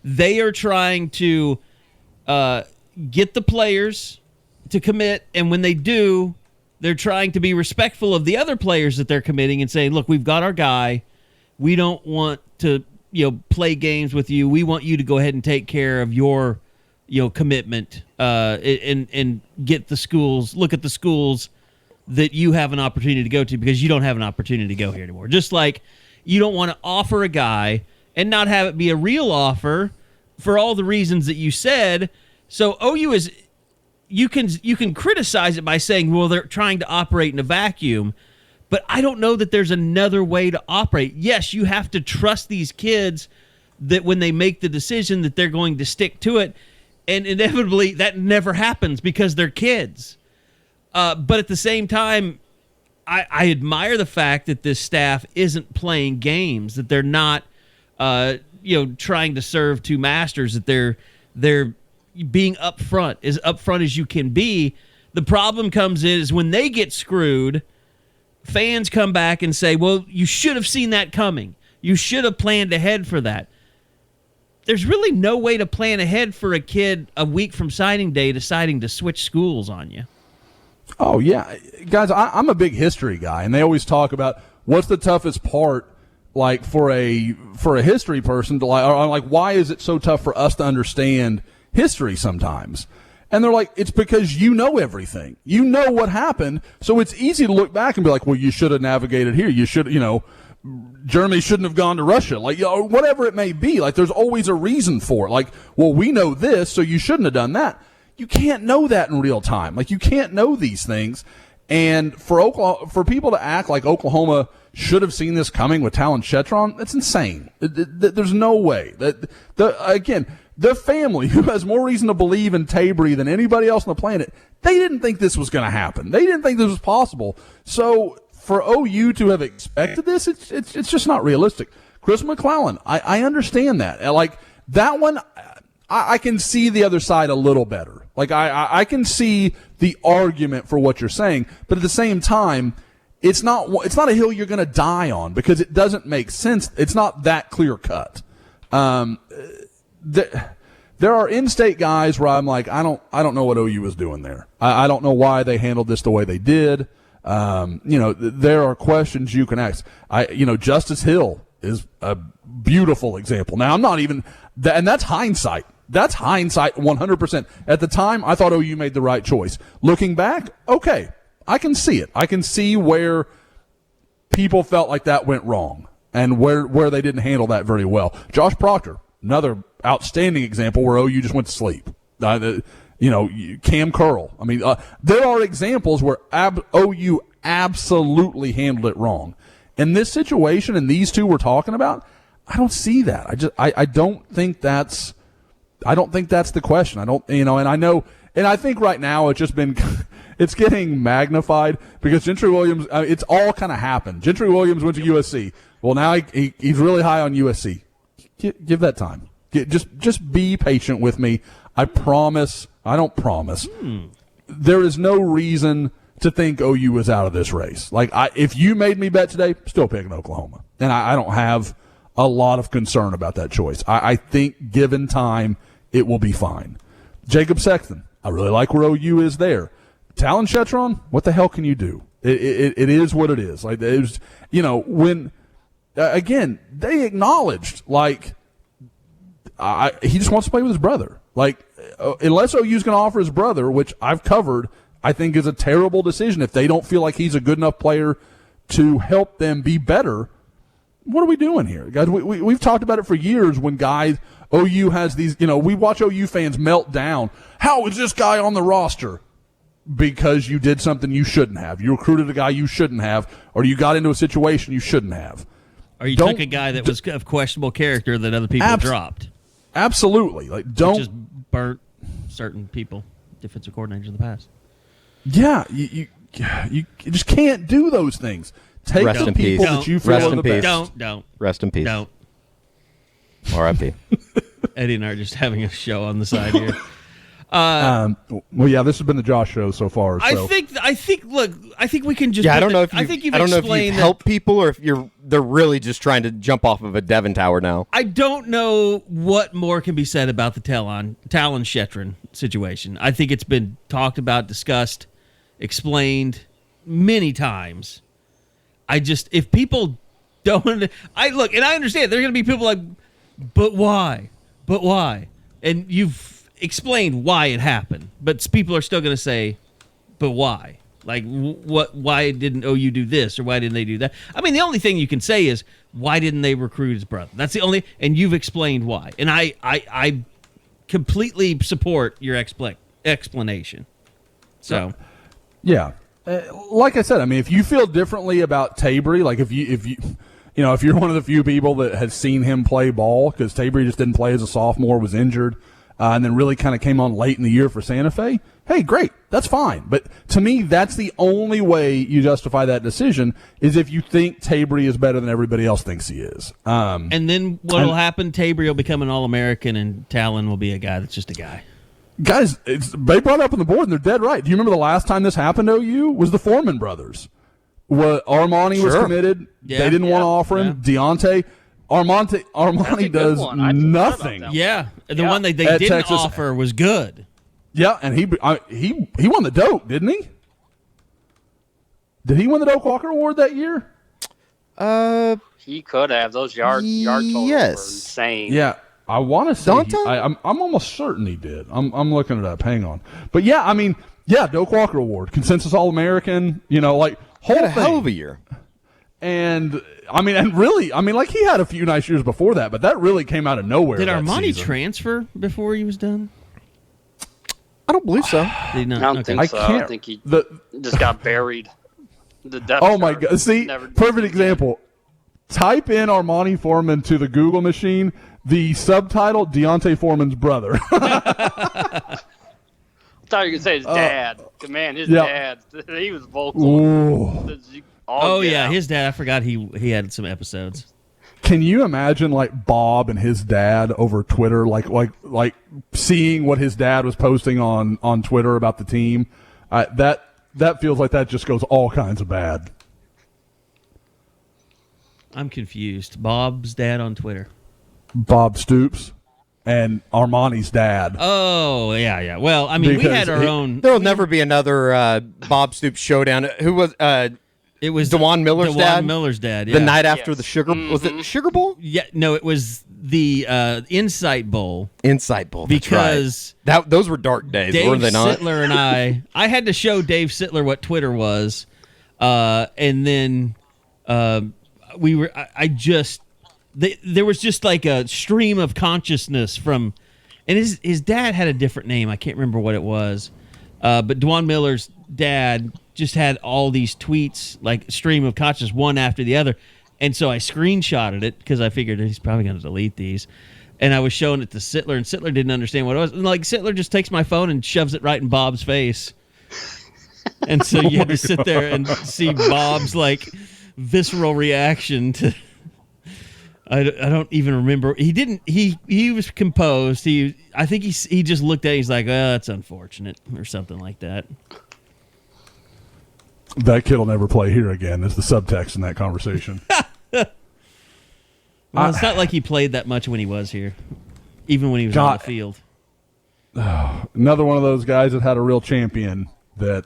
They are trying to get the players to commit, and when they do, they're trying to be respectful of the other players that they're committing and saying, look, we've got our guy. We don't want to play games with you. We want you to go ahead and take care of your commitment and get the schools, look at the schools that you have an opportunity to go to because you don't have an opportunity to go here anymore. Just like you don't want to offer a guy and not have it be a real offer for all the reasons that you said. So OU is, you can criticize it by saying, well, they're trying to operate in a vacuum, but I don't know that there's another way to operate. Yes, you have to trust these kids that when they make the decision that they're going to stick to it, and inevitably that never happens because they're kids. But at the same time, I admire the fact that this staff isn't playing games, that they're not trying to serve two masters, that they're being upfront as you can be. The problem comes is when they get screwed, fans come back and say, well, you should have seen that coming. You should have planned ahead for that. there's really no way to plan ahead for a kid a week from signing day deciding to switch schools on you. Oh, yeah. Guys, I'm a big history guy, and they always talk about what's the toughest part, like, for a history person to, like, why is it so tough for us to understand history sometimes? And they're like, it's because you know everything. You know what happened, so it's easy to look back and be like, well, you should have navigated here. You should, Germany shouldn't have gone to Russia. Like, whatever it may be. Like, there's always a reason for it. Like, well, we know this, so you shouldn't have done that. You can't know that in real time. Like, you can't know these things. And for people to act like Oklahoma should have seen this coming with Talyn Shettron, that's insane. There's no way. Again, the family who has more reason to believe in Tabry than anybody else on the planet, they didn't think this was going to happen. They didn't think this was possible. So for OU to have expected this, it's just not realistic. Chris McClellan, I understand that. Like, that one, I can see the other side a little better. Like, I can see the argument for what you're saying, but at the same time, it's not a hill you're going to die on because it doesn't make sense. It's not that clear cut. There are in-state guys where I'm like, I don't know what OU was doing there. I don't know why they handled this the way they did. There are questions you can ask. Justice Hill is a beautiful example. Now, I'm not even, and that's hindsight. That's hindsight 100%. At the time, I thought OU made the right choice. Looking back, okay, I can see it. I can see where people felt like that went wrong and where they didn't handle that very well. Josh Proctor, another outstanding example where OU just went to sleep. Cam Curl. I mean, there are examples where OU absolutely handled it wrong. In this situation, and these two we're talking about, I don't see that. I don't think that's the question. And I think right now it's just been, it's getting magnified because Gentry Williams, it's all kind of happened. Gentry Williams went to USC. Well, now he's really high on USC. Give that time. Just be patient with me. I promise. I don't promise. There is no reason to think OU is out of this race. Like, if you made me bet today, still picking Oklahoma. And I don't have a lot of concern about that choice. I think given time, it will be fine. Jacob Sexton, I really like where OU is there. Talyn Shettron, what the hell can you do? It is what it is. Like, it was, when again they acknowledged like he just wants to play with his brother. Like, unless OU's going to offer his brother, which I've covered, I think is a terrible decision if they don't feel like he's a good enough player to help them be better. What are we doing here, guys? We've talked about it for years when guys, OU has these, we watch OU fans melt down. How is this guy on the roster? Because you did something you shouldn't have. You recruited a guy you shouldn't have, or you got into a situation you shouldn't have. Or you took a guy that was of questionable character that other people dropped. Absolutely. Like, don't. Just burnt certain people, defensive coordinators in the past. Yeah, you just can't do those things. Take Rest the in people peace. that you feel are the best. Don't. Rest in peace. Don't. R.I.P. Eddie and I are just having a show on the side here. Well, yeah, this has been the Josh show so far. So. I think we can just. Yeah, I don't know if you've helped people or if they're really just trying to jump off of a Devon tower now. I don't know what more can be said about the Talyn Shettron situation. I think it's been talked about, discussed, explained many times. If people don't, I understand there are going to be people like, but why? And you've explained why it happened, but people are still going to say, but why? Like, why didn't OU do this, or why didn't they do that? I mean, the only thing you can say is, why didn't they recruit his brother? That's the only, and you've explained why. And I completely support your explanation. So, yeah. Like I said, I mean, if you feel differently about Tabry, like if you're one of the few people that has seen him play ball, because Tabry just didn't play as a sophomore, was injured, and then really kind of came on late in the year for Santa Fe, hey, great, that's fine. But to me, that's the only way you justify that decision, is if you think Tabry is better than everybody else thinks he is. And then what will happen? Tabry will become an All-American, and Talyn will be a guy that's just a guy. Guys, they brought it up on the board, and they're dead right. Do you remember the last time this happened to OU? Was the Foreman brothers. Armani was committed. Yeah, they didn't want to offer him. Deontay. Armani does nothing. Yeah, the one they didn't Texas offer was good. Yeah, and he won the Doak, didn't he? Did he win the Doak Walker Award that year? He could have. Those yard totals were insane. Yeah, I want to say I'm almost certain he did. I'm looking it up. Hang on, but yeah, I mean, yeah, Doak Walker Award, consensus All-American. You know, like whole thing. Hell of a year. And I mean, like he had a few nice years before that, but that really came out of nowhere. Did Armani transfer before he was done? I don't believe so. I don't think so. I think he just got buried. The depth oh my God! See, perfect example. Type in Armani Foreman to the Google machine. The subtitle: Deontay Foreman's brother. I thought you were going to say his dad. Man, his dad. He was vocal. His dad. I forgot he had some episodes. Can you imagine like Bob and his dad over Twitter, like seeing what his dad was posting on Twitter about the team? That feels like that just goes all kinds of bad. I'm confused. Bob's dad on Twitter. Bob Stoops and Armani's dad. Oh, yeah. Well, I mean, we had our own. There'll never be another Bob Stoops showdown. Who was it was DeJuan Miller's dad? DeJuan Miller's dad, yeah. The night after the Sugar was it the Sugar Bowl? Yeah, no, it was the Insight Bowl. Insight Bowl, because right. Those were dark days, Dave weren't they not? Sittler and I had to show Dave Sittler what Twitter was, and then there was just like a stream of consciousness from, and his dad had a different name. I can't remember what it was, but DeJuan Miller's dad just had all these tweets, like stream of consciousness, one after the other. And so I screenshotted it because I figured he's probably going to delete these. And I was showing it to Sittler, and Sittler didn't understand what it was. And like Sittler just takes my phone and shoves it right in Bob's face. And so you had to sit there and see Bob's like visceral reaction to. I don't even remember. He didn't. He was composed. I think he just looked at it. He's like, "Oh, that's unfortunate," or something like that. That kid will never play here again. Is the subtext in that conversation? Well, it's not like he played that much when he was here, even when he was on the field. Another one of those guys that had a real champion that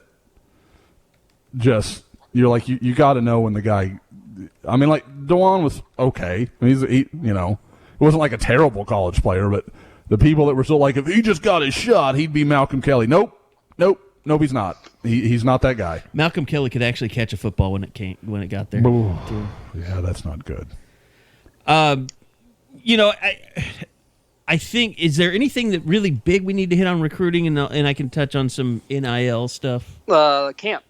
just you're like you got to know when the guy. I mean, like DeJuan was okay. I mean, he it wasn't like a terrible college player, but the people that were still like, if he just got his shot, he'd be Malcolm Kelly. Nope, he's not. He's not that guy. Malcolm Kelly could actually catch a football when it got there. Ooh, yeah, that's not good. I think, is there anything that really big we need to hit on recruiting, and I can touch on some NIL stuff? Camp,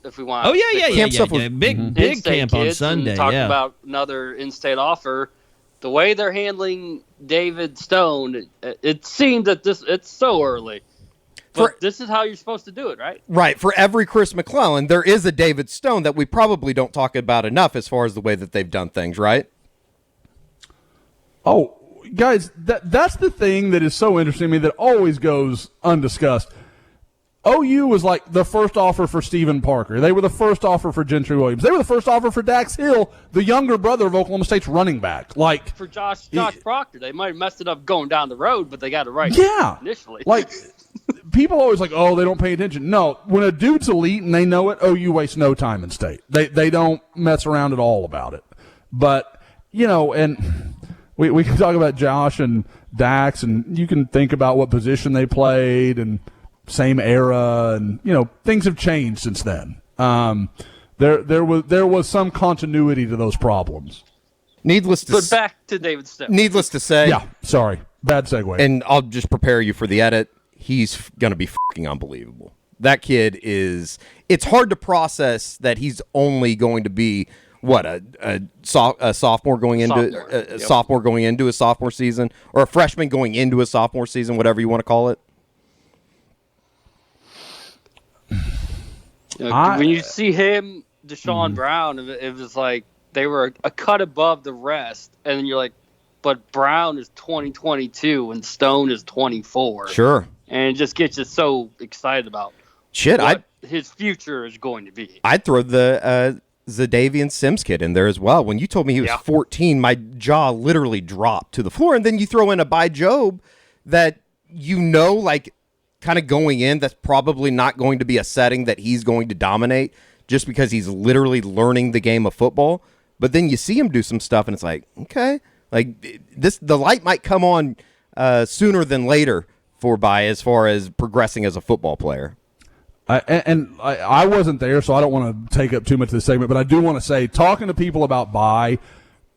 if we want. Oh yeah, camp stuff was big camp on Sunday. Talking about another in-state offer, the way they're handling David Stone, it seems that it's so early. But this is how you're supposed to do it, right? Right. For every Chris McClellan, there is a David Stone that we probably don't talk about enough as far as the way that they've done things, right? Oh, guys, that's the thing that is so interesting to me that always goes undiscussed. OU was like the first offer for Stephen Parker. They were the first offer for Gentry Williams. They were the first offer for Dax Hill, the younger brother of Oklahoma State's running back. Like for Josh Proctor, they might have messed it up going down the road, but they got it right initially. Like people always like, oh, they don't pay attention. No, when a dude's elite and they know it, OU wastes no time in state. They don't mess around at all about it. But, and we can talk about Josh and Dax, and you can think about what position they played and same era, and things have changed since then. There was some continuity to those problems. But back to David Stone. Needless to say, yeah. Sorry, bad segue. And I'll just prepare you for the edit. He's gonna be fucking unbelievable. That kid is. It's hard to process that he's only going to be a sophomore going into sophomore going into a sophomore season, or a freshman going into a sophomore season, whatever you want to call it. When you see him, Deshaun Brown, it was like they were a cut above the rest, and then you're like, but Brown is 2022 and Stone is 24. Sure. And it just gets you so excited about what his future is going to be. I'd throw the Zadavian Sims kid in there as well. When you told me he was 14, my jaw literally dropped to the floor. And then you throw in a By Job that like kind of going in, that's probably not going to be a setting that he's going to dominate just because he's literally learning the game of football. But then you see him do some stuff and it's like, okay, like the light might come on sooner than later for By as far as progressing as a football player. I wasn't there, so I don't want to take up too much of this segment, but I do want to say, talking to people about By,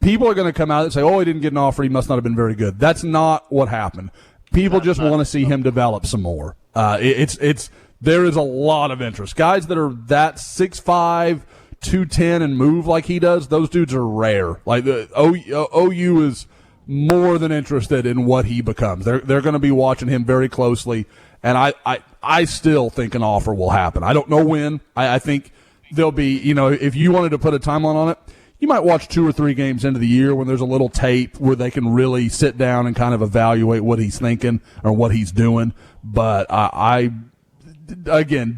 people are going to come out and say, oh, he didn't get an offer, he must not have been very good. That's not what happened. People just want to see him develop some more. There is a lot of interest. Guys that are that 6'5", 210 and move like he does, those dudes are rare. Like the OU is more than interested in what he becomes. They're going to be watching him very closely, and I still think an offer will happen. I don't know when. I think there'll be, if you wanted to put a timeline on it, you might watch 2 or 3 games into the year when there's a little tape where they can really sit down and kind of evaluate what he's thinking or what he's doing. But again,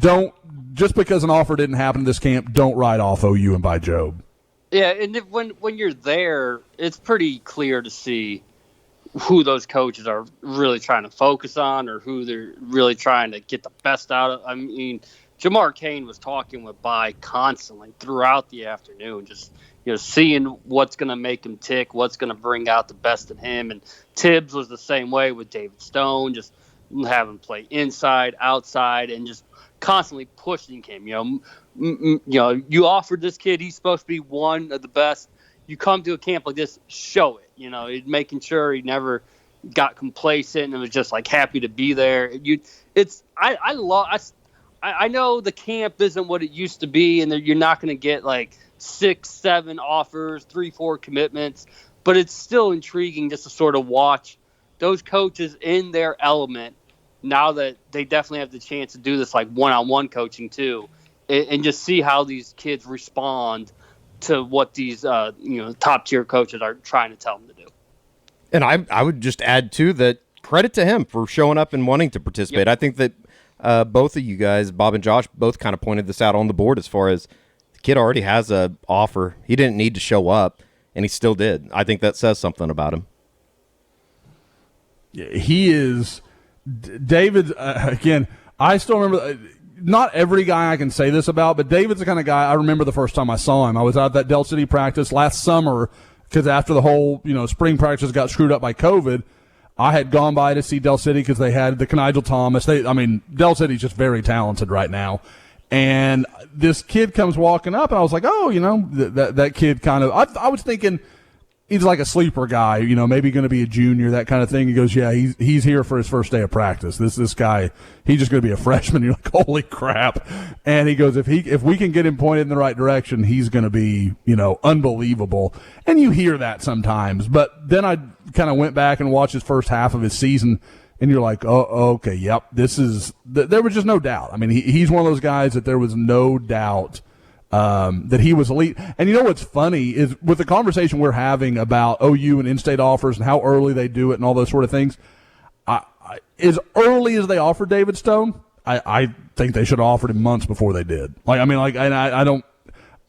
just because an offer didn't happen in this camp, don't write off OU and By Job. Yeah, and when you're there, it's pretty clear to see who those coaches are really trying to focus on or who they're really trying to get the best out of. I mean, Jamar Cain was talking with By constantly throughout the afternoon, just seeing what's going to make him tick, what's going to bring out the best in him. And Tibbs was the same way with David Stone, just having him play inside, outside, and just constantly pushing him. You offered this kid, he's supposed to be one of the best. You come to a camp like this, show it. Making sure he never got complacent and was just like happy to be there. I know the camp isn't what it used to be, and you're not going to get like 6, 7 offers, 3, 4 commitments, but it's still intriguing just to sort of watch those coaches in their element now that they definitely have the chance to do this like one-on-one coaching too, and just see how these kids respond to what these top-tier coaches are trying to tell them to do. And I would just add too that credit to him for showing up and wanting to participate. Yep. I think that both of you guys, Bob and Josh, both kind of pointed this out on the board as far as the kid already has a offer. He didn't need to show up, and he still did. I think that says something about him. Yeah, he is David. Again, I still remember. Not every guy I can say this about, but David's the kind of guy I remember the first time I saw him. I was out at that Del City practice last summer because after the whole spring practice got screwed up by COVID, I had gone by to see Del City because they had the Nigel Thomas. Del City's just very talented right now. And this kid comes walking up, and I was like, oh, that kid kind of – I was thinking he's like a sleeper guy, maybe going to be a junior, that kind of thing. He goes, yeah, he's here for his first day of practice. This guy, he's just going to be a freshman. You're like, holy crap. And he goes, if we can get him pointed in the right direction, he's going to be, unbelievable. And you hear that sometimes. But then I kind of went back and watched his first half of his season, and you're like, oh, okay, yep, there was just no doubt. I mean, he's one of those guys that there was no doubt that he was elite. And what's funny is with the conversation we're having about OU and in-state offers and how early they do it and all those sort of things, as early as they offered David Stone, I think they should have offered him months before they did.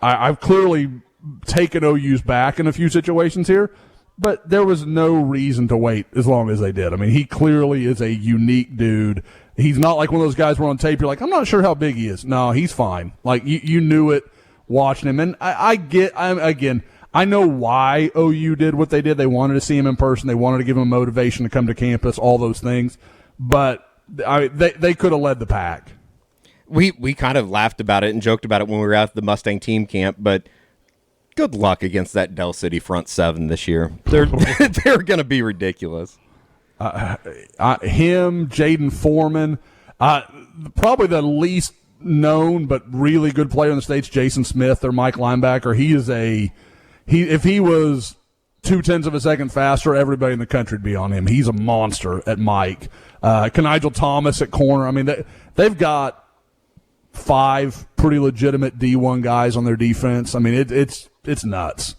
I've clearly taken OU's back in a few situations here, but there was no reason to wait as long as they did. I mean, he clearly is a unique dude. He's not like one of those guys where on tape you're like, I'm not sure how big he is. No, he's fine. Like, you knew it watching him. And I know why OU did what they did. They wanted to see him in person. They wanted to give him motivation to come to campus, all those things. But they could have led the pack. We kind of laughed about it and joked about it when we were at the Mustang team camp, but good luck against that Del City front seven this year. They're going to be ridiculous. Him, Jaden Foreman, probably the least known but really good player in the States, Jason Smith, their Mike linebacker. If he was 0.2 of a second faster, everybody in the country would be on him. He's a monster at Mike. Nigel Thomas at corner. I mean, they've got 5 pretty legitimate D1 guys on their defense. I mean, it's nuts.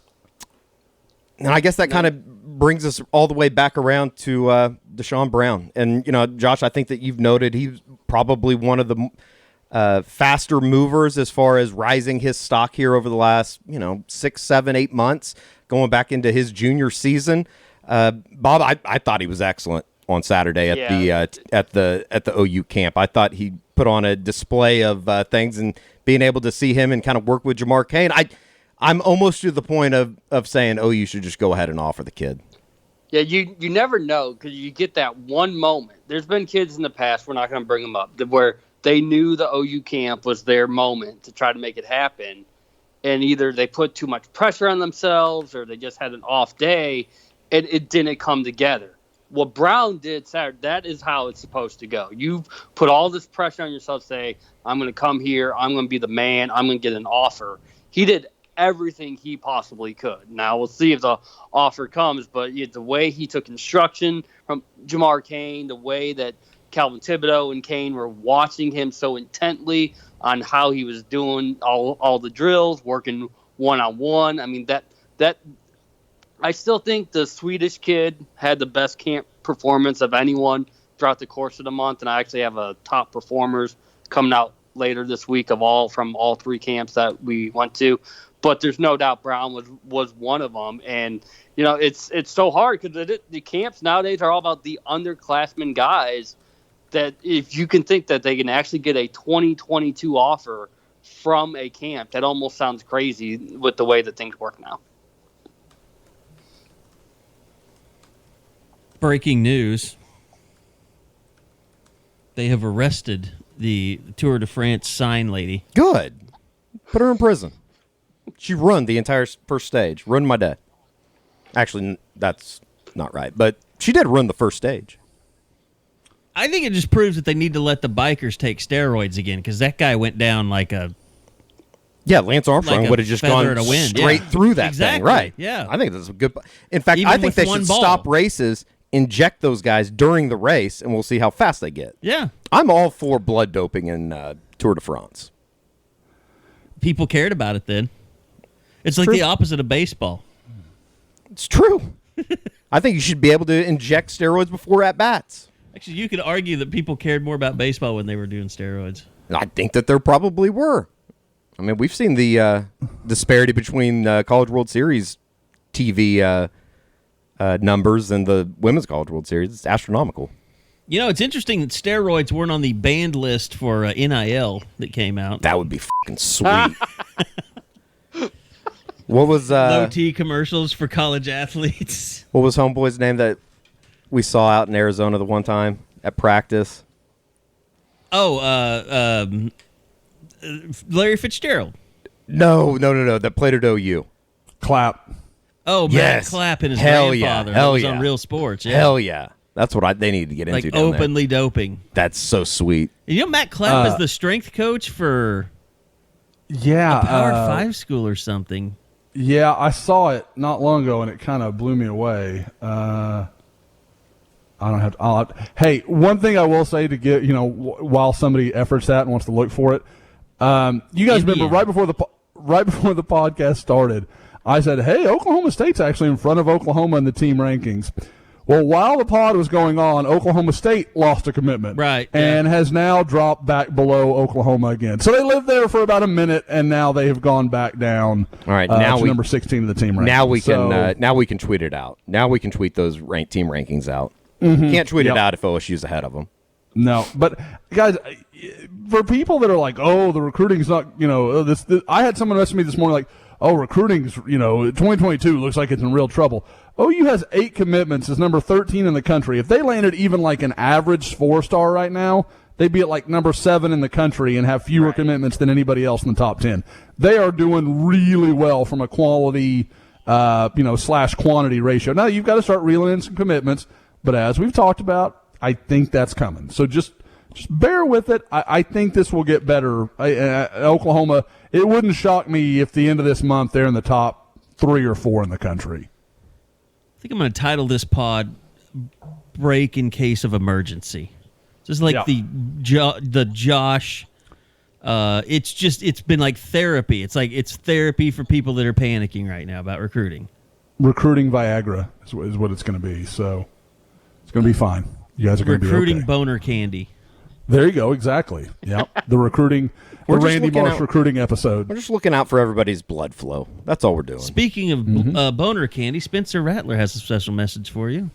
And I guess that kind of brings us all the way back around to Deshaun Brown. And, Josh, I think that you've noted he's probably one of the faster movers as far as rising his stock here over the last 6, 7, 8 months, going back into his junior season. Bob, I thought he was excellent on Saturday at the OU camp. I thought he put on a display of things, and being able to see him and kind of work with Jamar Cain, I'm almost to the point of saying, you should just go ahead and offer the kid. Yeah, you never know, because you get that one moment. There's been kids in the past, we're not going to bring them up, where they knew the OU camp was their moment to try to make it happen, and either they put too much pressure on themselves or they just had an off day, and it didn't come together. What Brown did Saturday, that is how it's supposed to go. You put all this pressure on yourself, say, I'm going to come here, I'm going to be the man, I'm going to get an offer. He did everything he possibly could. Now, we'll see if the offer comes, but the way he took instruction from Jamar Cain, the way that Calvin Thibodeau and Cain were watching him so intently on how he was doing all the drills, working one-on-one. I mean, that I still think the Swedish kid had the best camp performance of anyone throughout the course of the month, and I actually have a top performers coming out later this week from all 3 camps that we went to. But there's no doubt Brown was one of them, and it's so hard because the camps nowadays are all about the underclassmen guys. That if you can think that they can actually get a 2022 offer from a camp, that almost sounds crazy with the way that things work now. Breaking news. They have arrested the Tour de France sign lady. Good. Put her in prison. She ruined the entire first stage. Ruined my day. Actually, that's not right. But she did ruin the first stage. I think it just proves that they need to let the bikers take steroids again, because that guy went down like a... Yeah, Lance Armstrong would have just gone straight through that thing. Right. Yeah. I think that's a good... In fact, Even I think they should ball. stop races, inject those guys during the race, and we'll see how fast they get. Yeah. I'm all for blood doping in Tour de France. People cared about it then. It's like the opposite of baseball. It's true. I think you should be able to inject steroids before at-bats. Actually, you could argue that people cared more about baseball when they were doing steroids. I think that there probably were. I mean, we've seen the disparity between College World Series TV numbers and the Women's College World Series. It's astronomical. It's interesting that steroids weren't on the banned list for NIL that came out. That would be fucking sweet. What was low T commercials for college athletes? What was homeboy's name that we saw out in Arizona the one time at practice? Larry Fitzgerald. No. That played at OU. Clap. Oh, Matt Clapp and his grandfather. Hell was yeah. on Real Sports. Yeah. Hell yeah. That's what they need to get into. Like openly doping. That's so sweet. Matt Clapp is the strength coach for a Power 5 school or something. Yeah, I saw it not long ago, and it kind of blew me away. I don't have. Hey, one thing I will say to get while somebody efforts that and wants to look for it, you guys remember right before the podcast started, I said, "Hey, Oklahoma State's actually in front of Oklahoma in the team rankings." Well, while the pod was going on, Oklahoma State lost a commitment, and has now dropped back below Oklahoma again. So they lived there for about a minute, and now they have gone back down. All right, now to number 16 of the team rankings. Now we can tweet it out. Now we can tweet those team rankings out. Mm-hmm. Can't tweet it out if OSU's ahead of them. No, but guys, for people that are like, "Oh, the recruiting's not," this. I had someone message me this morning like, "Oh, recruiting's 2022 looks like it's in real trouble." OU has 8 commitments, is number 13 in the country. If they landed even like an average 4-star right now, they'd be at like number 7 in the country and have fewer commitments than anybody else in the top 10. They are doing really well from a quality, / quantity ratio. Now you've got to start reeling in some commitments, but as we've talked about, I think that's coming. So just bear with it. I think this will get better. Oklahoma, it wouldn't shock me if the end of this month they're in the top 3 or 4 in the country. I think I'm going to title this pod "Break in Case of Emergency." Just like the Josh. It's been like therapy. It's like it's therapy for people that are panicking right now about recruiting. Recruiting Viagra is what it's going to be. So it's going to be fine. You guys are going to be okay. Recruiting boner candy. There you go. Exactly. Yeah. The recruiting, the Randy Marsh recruiting episode. We're just looking out for everybody's blood flow. That's all we're doing. Speaking of boner candy, Spencer Rattler has a special message for you.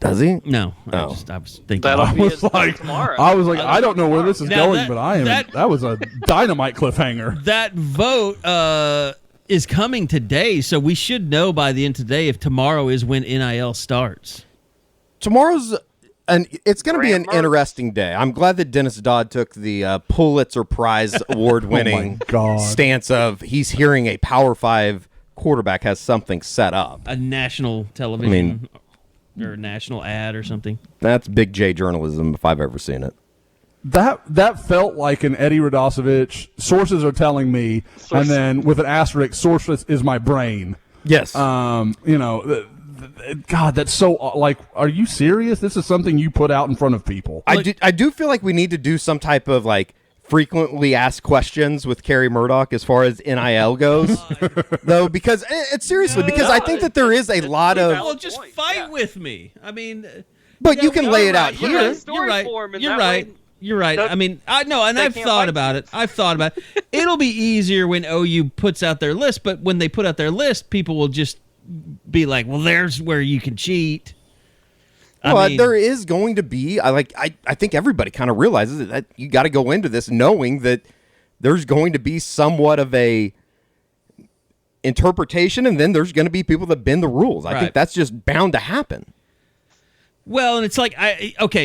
Does he? No. Oh. I was thinking. I was like, I don't know where this is going, but that was a dynamite cliffhanger. That vote is coming today, so we should know by the end of today if tomorrow is when NIL starts. Tomorrow's it's going to be an interesting day. I'm glad that Dennis Dodd took the Pulitzer Prize award-winning stance of he's hearing a Power 5 quarterback has something set up. A national television or national ad or something. That's big J journalism if I've ever seen it. That felt like an Eddie Radosevich, sources are telling me, and then with an asterisk, sources is my brain. Yes. God, that's so, like, are you serious? This is something you put out in front of people. I do feel like we need to do some type of, like, frequently asked questions with Kerry Murdoch as far as NIL goes, though, because it's seriously, because I think that there is a lot of... Well, just fight with me. I mean... But you can lay it out here. You're right. You're right. I mean, I've thought about it. It'll be easier when OU puts out their list, but when they put out their list, people will just be like, well, there's where you can cheat. There is going to be, I think everybody kind of realizes that you got to go into this knowing that there's going to be somewhat of a interpretation, and then there's going to be people that bend the rules. I think that's just bound to happen. Well, and it's like,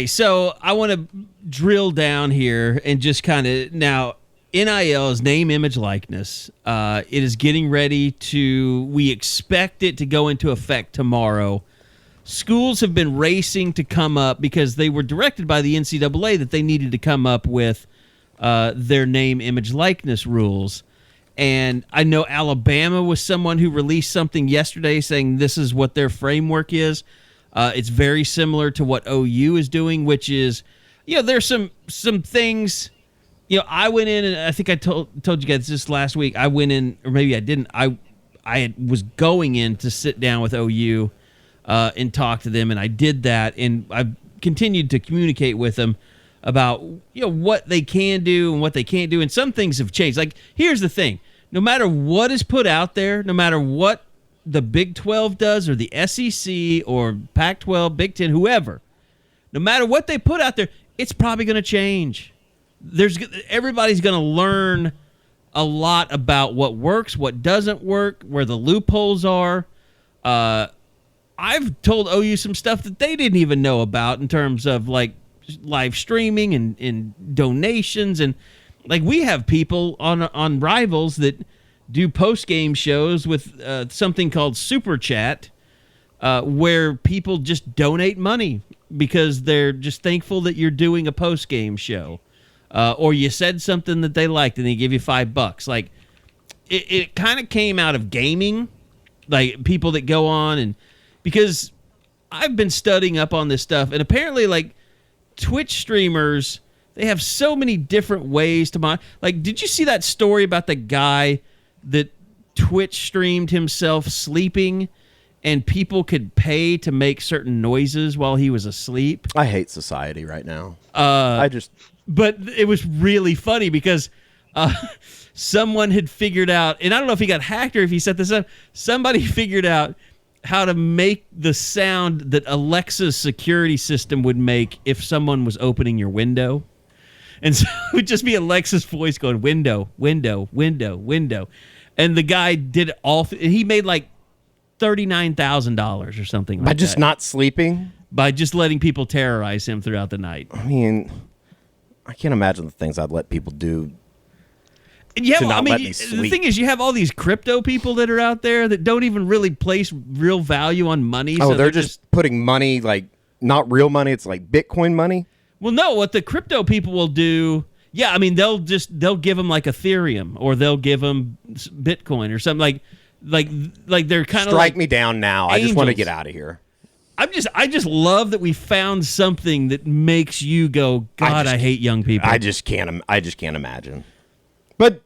so I want to drill down here and just kind of, now, NIL is name, image, likeness. It is getting ready we expect it to go into effect tomorrow. Schools have been racing to come up because they were directed by the NCAA that they needed to come up with their name, image, likeness rules. And I know Alabama was someone who released something yesterday saying this is what their framework is. It's very similar to what OU is doing, which is, there's some things. I went in, and I think I told you guys this last week. I went in, or maybe I didn't. I was going in to sit down with OU and talk to them, and I did that, and I've continued to communicate with them about what they can do and what they can't do, and some things have changed. Like, here's the thing: no matter what is put out there, no matter what the Big 12 does, or the SEC, or Pac-12, Big 10, whoever, no matter what they put out there, it's probably going to change. Everybody's going to learn a lot about what works, what doesn't work, where the loopholes are. I've told OU some stuff that they didn't even know about in terms of like live streaming and donations, and like we have people on Rivals that do post-game shows with something called Super Chat, where people just donate money because they're just thankful that you're doing a post-game show. Or you said something that they liked and they give you $5. Like, it kind of came out of gaming, like people that go on, and because I've been studying up on this stuff, and apparently, like, Twitch streamers, they have so many different ways to like, did you see that story about the guy that Twitch streamed himself sleeping, and people could pay to make certain noises while he was asleep? I hate society right now. But it was really funny because someone had figured out, and I don't know if he got hacked or if he set this up, somebody figured out how to make the sound that Alexa's security system would make if someone was opening your window. And so it would just be Alexa's voice going, window, window, window, window. And the guy did it all. He made like $39,000 or something like that. By just not sleeping? By just letting people terrorize him throughout the night. I mean, I can't imagine the things I'd let people do. Yeah, well, I mean, the thing is, you have all these crypto people that are out there that don't even really place real value on money. Oh, so they're just putting money, like, not real money. It's like Bitcoin money. Well, no, what the crypto people will do, yeah, I mean, they'll give them like Ethereum, or they'll give them Bitcoin or something like they're kind of strike like me down now. angels. I just want to get out of here. I just love that we found something that makes you go, God, I hate young people. I just can't imagine. But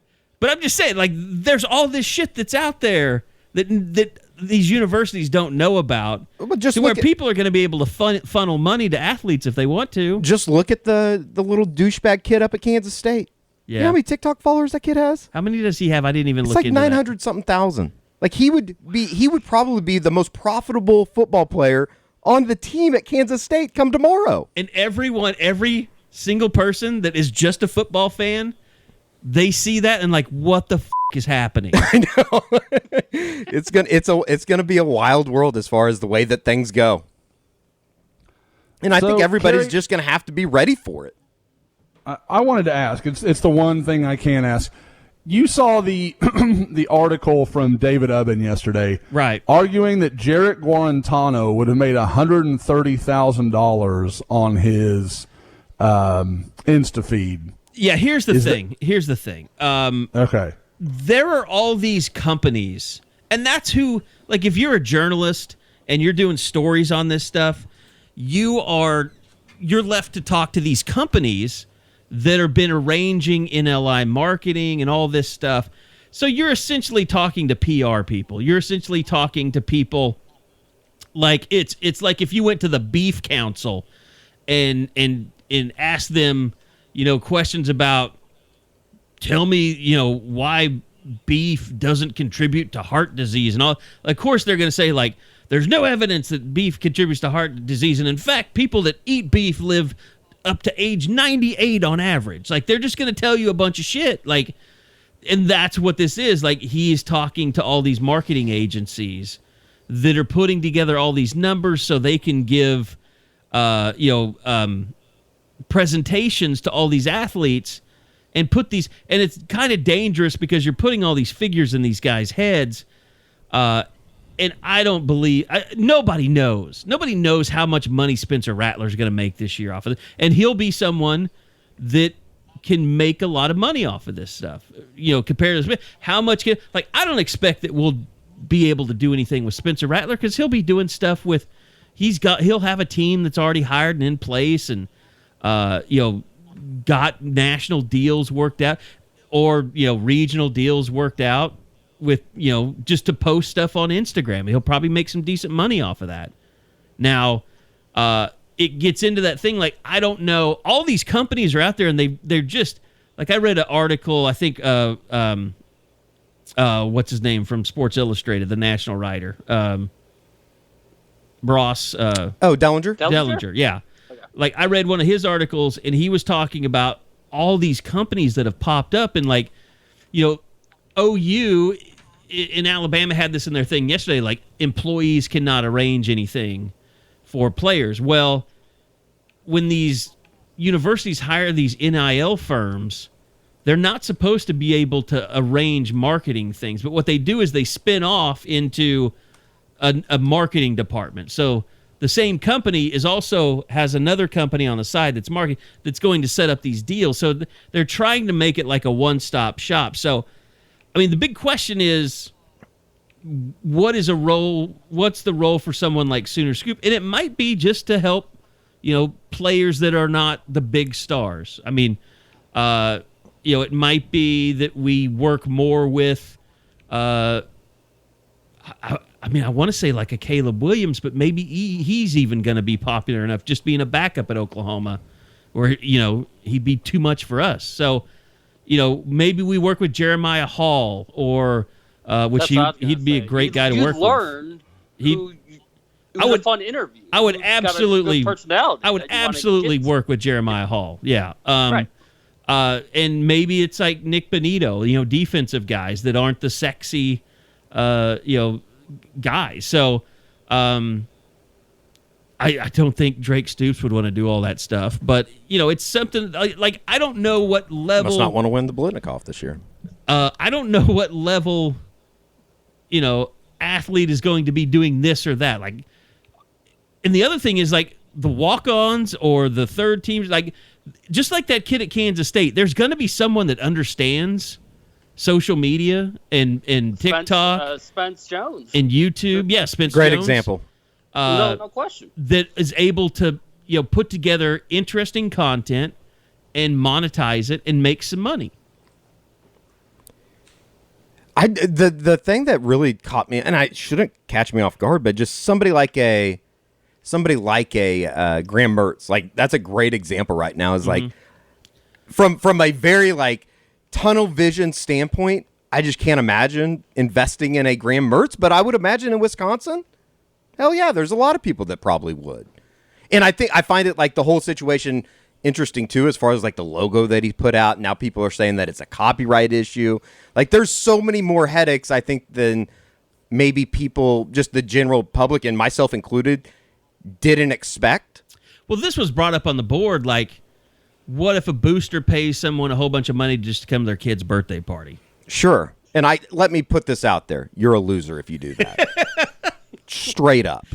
I'm just saying, like, there's all this shit that's out there that these universities don't know about, where people are going to be able to funnel money to athletes if they want to. Just look at the little douchebag kid up at Kansas State. Yeah. You know how many TikTok followers that kid has? How many does he have? I didn't even look into that. It's like 900-something thousand. Like he would probably be the most profitable football player on the team at Kansas State come tomorrow. And every single person that is just a football fan, they see that and like, what the is happening? I know. It's gonna be a wild world as far as the way that things go. And I think everybody's just gonna have to be ready for it. I wanted to ask. It's the one thing I can't ask. You saw the the article from David Ubben yesterday, right? Arguing that Jarrett Guarantano would have made $130,000 on his Insta feed. Yeah, here's the thing. Okay. There are all these companies, and that's who. Like, if you're a journalist and you're doing stories on this stuff, you're left to talk to these companies that have been arranging NLI marketing and all this stuff. So you're essentially talking to PR people. You're essentially talking to people like it's like if you went to the Beef Council and asked them, questions about, tell me, why beef doesn't contribute to heart disease and all. Of course, they're going to say, like, there's no evidence that beef contributes to heart disease. And in fact, people that eat beef live up to age 98 on average. Like, they're just going to tell you a bunch of shit. Like, and that's what this is. Like, he's talking to all these marketing agencies that are putting together all these numbers so they can give, presentations to all these athletes and put these, and it's kind of dangerous because you're putting all these figures in these guys' heads. And I don't believe nobody knows how much money Spencer Rattler's going to make this year off of it. And he'll be someone that can make a lot of money off of this stuff. Compared to how much I don't expect that we'll be able to do anything with Spencer Rattler because he'll be doing stuff with he'll have a team that's already hired and in place and got national deals worked out or regional deals worked out with, just to post stuff on Instagram. He'll probably make some decent money off of that. Now, it gets into that thing, like, I don't know. All these companies are out there, and they're just, like, I read an article, I think, what's his name from Sports Illustrated, the national writer, Ross. Dellinger? Dellinger, yeah. Okay. Like, I read one of his articles, and he was talking about all these companies that have popped up, and, like, OU in Alabama had this in their thing yesterday, like, employees cannot arrange anything for players. Well, when these universities hire these NIL firms, they're not supposed to be able to arrange marketing things. But what they do is they spin off into a marketing department. So the same company has another company on the side that's marketing, that's going to set up these deals. So they're trying to make it like a one-stop shop. So, I mean, the big question is, what's the role for someone like Sooner Scoop? And it might be just to help, players that are not the big stars. I mean, it might be that we work more with, I want to say like a Caleb Williams, but maybe he's even going to be popular enough just being a backup at Oklahoma where, he'd be too much for us. So, maybe we work with Jeremiah Hall or which he'd be a great guy to work with. It was a fun interview. I would absolutely work with Jeremiah Hall. Yeah. Right. And maybe it's like Nick Benito, defensive guys that aren't the sexy, guys. So, I don't think Drake Stoops would want to do all that stuff, but it's something like I don't know what level. Must not want to win the Blitnikoff this year. I don't know what level, athlete is going to be doing this or that. Like, and the other thing is like the walk-ons or the third teams, like just like that kid at Kansas State. There's going to be someone that understands social media and TikTok, Spence Jones, and YouTube. Yeah, Spence Great Jones. Example. No question. That is able to put together interesting content and monetize it and make some money. The thing that really caught me, and I shouldn't catch me off guard, but just somebody like a Graham Mertz, like that's a great example right now. Is like from a very like tunnel vision standpoint, I just can't imagine investing in a Graham Mertz, but I would imagine in Wisconsin, hell yeah, there's a lot of people that probably would. And I find it like the whole situation interesting too, as far as like the logo that he put out. Now people are saying that it's a copyright issue. Like there's so many more headaches, I think, than maybe people, just the general public and myself included, didn't expect. Well, this was brought up on the board. Like, what if a booster pays someone a whole bunch of money just to come to their kid's birthday party? Sure. And let me put this out there. You're a loser if you do that. Straight up.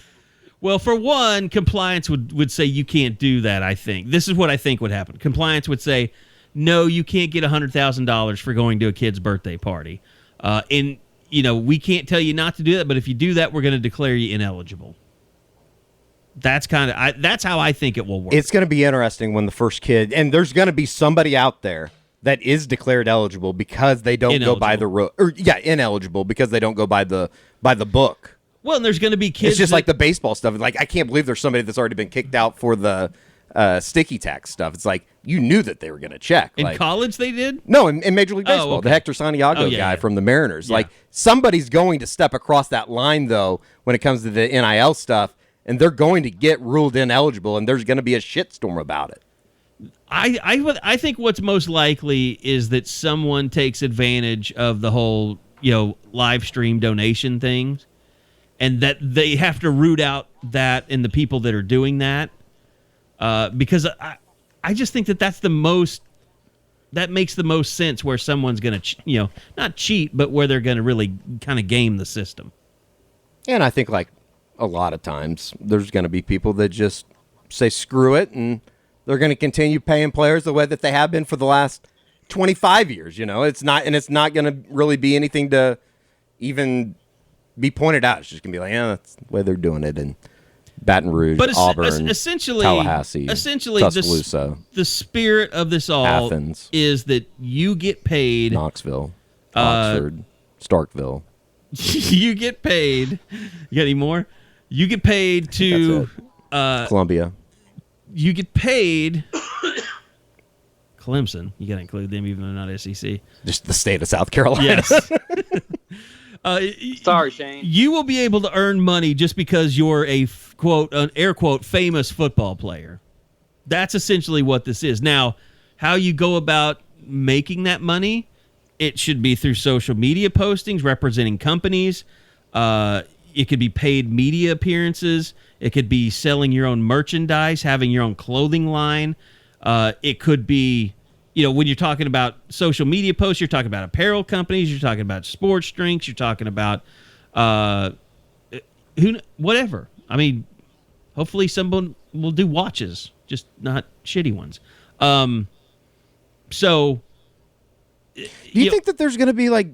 Well, for one, compliance would say you can't do that, I think. This is what I think would happen. Compliance would say, no, you can't get $100,000 for going to a kid's birthday party. And, we can't tell you not to do that, but if you do that, we're going to declare you ineligible. That's how I think it will work. It's going to be interesting when the first kid, and there's going to be somebody out there that is declared eligible because they don't go by the ineligible because they don't go by the book. Well, and there's going to be kids. It's just like the baseball stuff. Like I can't believe there's somebody that's already been kicked out for the sticky tack stuff. It's like you knew that they were going to check. In like, college, they did. No, in Major League Baseball, okay. the Hector Santiago guy from the Mariners. Yeah. Like somebody's going to step across that line though when it comes to the NIL stuff, and they're going to get ruled ineligible, and there's going to be a shitstorm about it. I think what's most likely is that someone takes advantage of the whole live stream donation things, and that they have to root out that and the people that are doing that, because I just think that makes the most sense where someone's going to not cheat, but where they're going to really kind of game the system. And I think like a lot of times there's going to be people that just say screw it, and they're going to continue paying players the way that they have been for the last 25 years. It's not going to really be anything to even be pointed out. It's just going to be like, that's the way they're doing it in Baton Rouge, Auburn, Tallahassee, Tuscaloosa. The spirit of this all Athens is that you get paid. Knoxville, Oxford, Starkville. You get paid. You got any more? You get paid to Columbia. You get paid. Clemson. You got to include them, even though they're not SEC. Just the state of South Carolina. Yes. Sorry, Shane. You will be able to earn money just because you're an air quote, famous football player. That's essentially what this is. Now, how you go about making that money, it should be through social media postings representing companies. It could be paid media appearances. It could be selling your own merchandise, having your own clothing line. It could be, when you're talking about social media posts, you're talking about apparel companies, you're talking about sports drinks, you're talking about whatever. I mean, hopefully someone will do watches, just not shitty ones. So, do you think that there's going to be like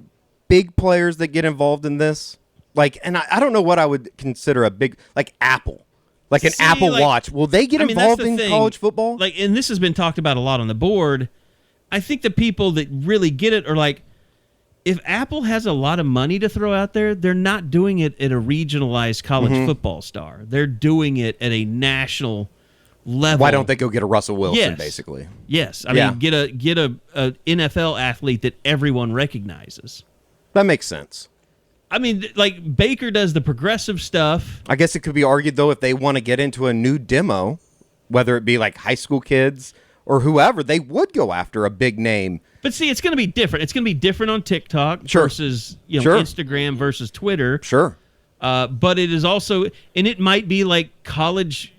big players that get involved in this? Like, and I don't know what I would consider a big, like Apple, like an Apple Watch. Will they get involved in college football? Like, and this has been talked about a lot on the board. I think the people that really get it are like, if Apple has a lot of money to throw out there, they're not doing it at a regionalized college football star. They're doing it at a national level. Why don't they go get a Russell Wilson, basically? Yes. I mean, get a NFL athlete that everyone recognizes. That makes sense. I mean, like Baker does the progressive stuff. I guess it could be argued, though, if they want to get into a new demo, whether it be like high school kids or whoever, they would go after a big name. But see, it's going to be different. It's going to be different on TikTok versus Instagram versus Twitter. Sure. But it is also, and it might be like college,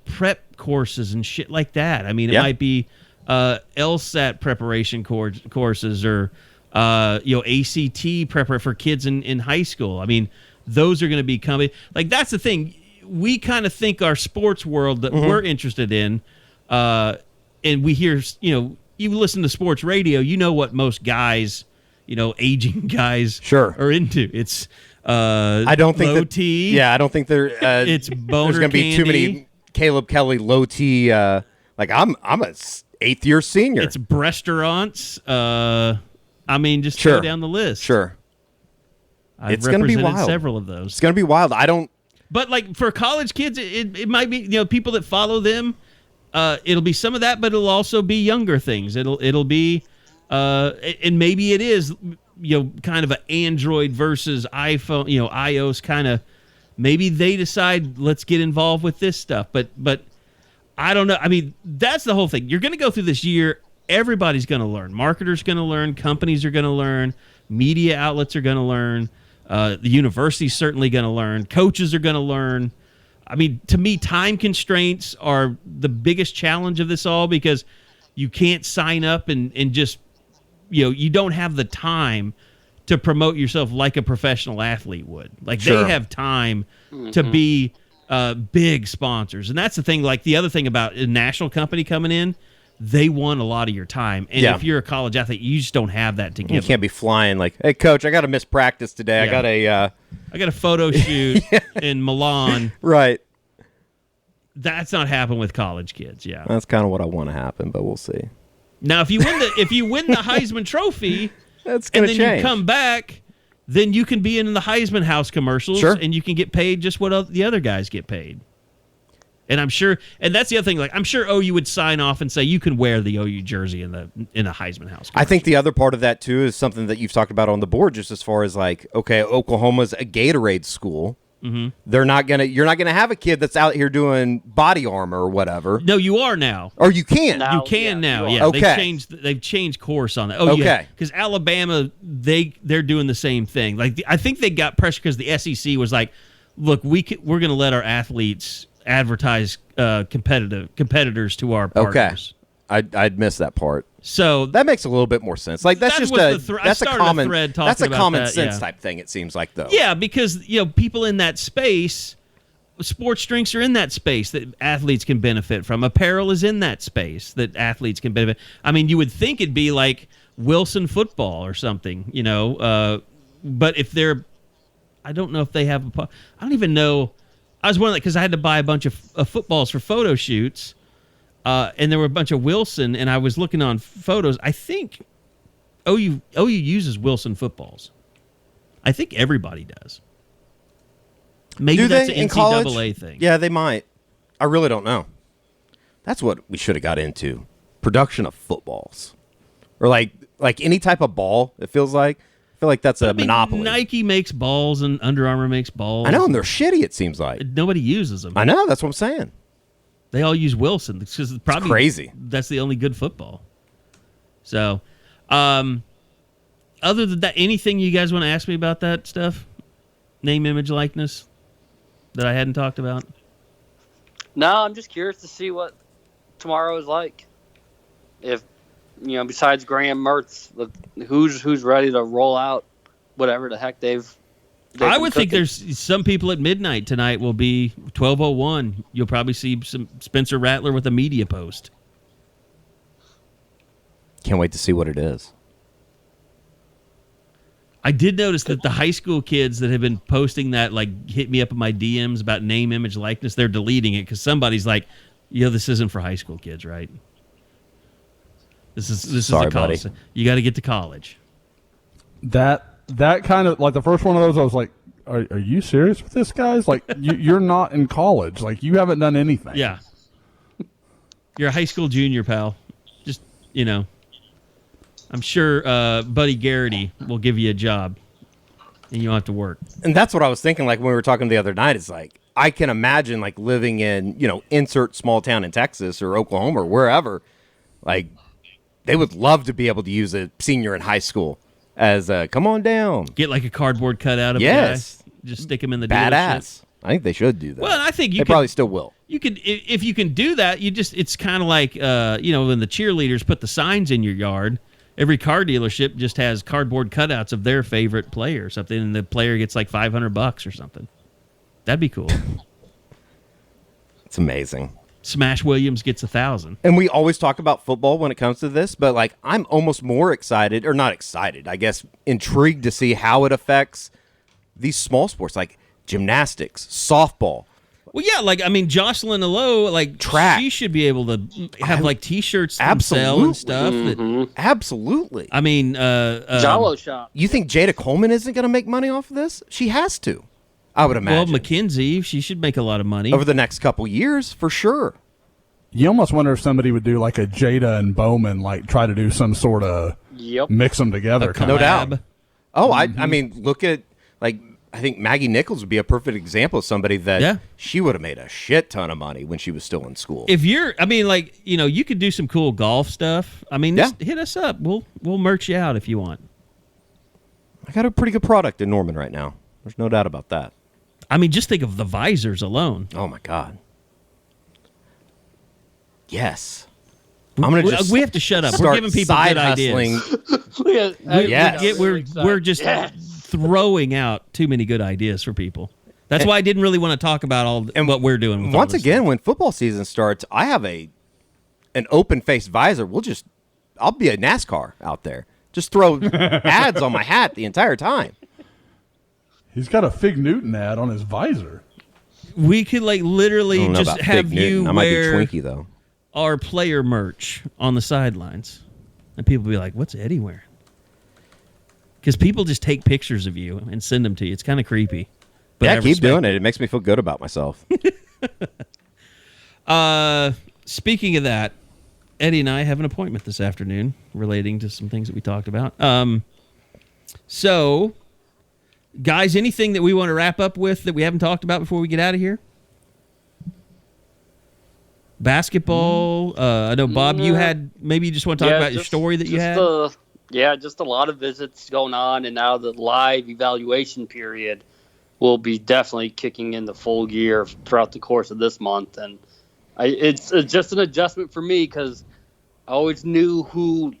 prep courses and shit like that. I mean, it might be LSAT preparation courses or ACT prep for kids in high school. I mean, those are going to be coming. Like, that's the thing. We kind of think our sports world that we're interested in, and we hear, you listen to sports radio, what most guys, aging guys are into. It's I don't think low T. Yeah, I don't think it's boner there's going to be too many Caleb Kelly low T. Like I'm a 8th year senior. It's restaurants. I mean, just go down the list. Sure. I've It's going to be represented wild. several of those. It's going to be wild. But like for college kids, it might be people that follow them. It'll be some of that, but it'll also be younger things. It'll be and maybe it is kind of an Android versus iPhone, iOS kind of. Maybe they decide let's get involved with this stuff, but I don't know. I mean, that's the whole thing. You're going to go through this year. Everybody's going to learn. Marketers going to learn. Companies are going to learn. Media outlets are going to learn. The university's certainly going to learn. Coaches are going to learn. I mean, to me, time constraints are the biggest challenge of this all because you can't sign up and just, you don't have the time to promote yourself like a professional athlete would. Like Sure. they have time to be big sponsors. And that's the thing. Like the other thing about a national company coming in, they want a lot of your time. And if you're a college athlete, you just don't have that to give. You can't be flying like, hey, coach, I got to miss practice today. Yeah. I got a photo shoot in Milan. Right. That's not happening with college kids. Yeah. That's kind of what I want to happen, but we'll see. Now, if you win the Heisman Trophy, That's going and to then change. you come back, then you can be in the Heisman House commercials, Sure. and you can get paid just what the other guys get paid. And I'm sure, and that's the other thing. Like I'm sure OU would sign off and say you can wear the OU jersey in a Heisman House commercial. I think the other part of that too is something that you've talked about on the board, just as far as like, okay, Oklahoma's a Gatorade school. Mm-hmm. You're not gonna have a kid that's out here doing body armor or whatever. No, you are now. Or you can. Now, You can now. you Yeah, are. Okay. They've changed course on that. Oh, Okay. yeah, because Alabama they're doing the same thing. Like I think they got pressure because the SEC was like, look, we're going to let our athletes advertise competitors to our partners. Okay. I'd miss that part. So That makes a little bit more sense. Like that's That just was a the I that's a started a common thread talking that's a about common that, sense yeah. type thing. It seems like though. yeah, because people in that space, sports drinks are in that space that athletes can benefit from. Apparel is in that space that athletes can benefit. I mean, you would think it'd be like Wilson football or something, but if they're, I don't know if they have I don't even know. I was wondering because I had to buy a bunch of footballs for photo shoots. And there were a bunch of Wilson, and I was looking on photos. I think OU uses Wilson footballs. I think everybody does. Maybe Do that's they an in NCAA college? thing. Yeah, they might. I really don't know. That's what we should have got into. Production of footballs. Or like any type of ball, it feels like. I feel like that's a monopoly. Nike makes balls and Under Armour makes balls. I know, and they're shitty, it seems like. Nobody uses them. I know, that's what I'm saying. They all use Wilson because probably crazy. That's the only good football. So, other than that, anything you guys want to ask me about that stuff? Name, image, likeness that I hadn't talked about? No, I'm just curious to see what tomorrow is like. If besides Graham Mertz, who's ready to roll out whatever the heck they've I would think cooking. there's some people at midnight tonight will be 12:01. You'll probably see some Spencer Rattler with a media post. Can't wait to see what it is. I did notice that the high school kids that have been posting that, like, hit me up in my DMs about name, image, likeness, they're deleting it because somebody's like, this isn't for high school kids, right? This is Sorry, a college. buddy. You got to get to college. That kind of, like, the first one of those, I was like, are you serious with this, guys? Like, you're not in college. Like, you haven't done anything. Yeah. You're a high school junior, pal. Just, I'm sure Buddy Garrity will give you a job, and you don't have to work. And that's what I was thinking, like, when we were talking the other night. It's like, I can imagine, like, living in, insert small town in Texas or Oklahoma or wherever. Like, they would love to be able to use a senior in high school as a come on down. Get like a cardboard cutout of Yes. a guy. Just stick him in the dealership. Badass. I think they should do that. Well, I think they probably still will. You could, if you can do that. It's kind of like when the cheerleaders put the signs in your yard. Every car dealership just has cardboard cutouts of their favorite player or something, and the player gets like $500 or something. That'd be cool. It's amazing. Smash Williams gets 1,000. And we always talk about football when it comes to this, but like I'm almost more excited, or not excited, I guess intrigued to see how it affects these small sports like gymnastics, softball. Well, yeah, like, I mean, Jocelyn Alo, like, Track. she should be able to have, like, T-shirts and Absolutely. sell and stuff. That, Absolutely. I mean, Jalo shop. You think Jada Coleman isn't going to make money off of this? She has to, I would imagine. well, McKenzie, she should make a lot of money. Over the next couple years, for sure. You almost wonder if somebody would do like a Jada and Bowman, like try to do some sort of mix them together. No doubt. Collab. Oh, I mean, look at, like, I think Maggie Nichols would be a perfect example of somebody that she would have made a shit ton of money when she was still in school. If you're, I mean, like, you know, you could do some cool golf stuff. I mean, just hit us up. We'll merch you out if you want. I got a pretty good product in Norman right now. There's no doubt about that. I mean, just think of the visors alone. Oh, my God. Yes. I'm gonna just we have to shut up. We're start giving people side good hustling. ideas. We're just throwing out too many good ideas for people. That's why I didn't really want to talk about all what we're doing. With Once all this again, stuff. when football season starts, I have an open face visor. I'll be a NASCAR out there. Just throw ads on my hat the entire time. He's got a Fig Newton ad on his visor. we could like literally I don't know just about have Fig you Newton. I might be wear Twinkie though. our player merch on the sidelines, and people be like, "What's Eddie wearing?" Because people just take pictures of you and send them to you. It's kind of creepy. But Yeah, keep doing it. It makes me feel good about myself. Speaking of that, Eddie and I have an appointment this afternoon relating to some things that we talked about. So, guys, anything that we want to wrap up with that we haven't talked about before we get out of here? Basketball. I know, Bob, you had, maybe you just want to talk about your story that you had? Just a lot of visits going on, and now the live evaluation period will be definitely kicking in the full gear throughout the course of this month. And it's just an adjustment for me because I always knew who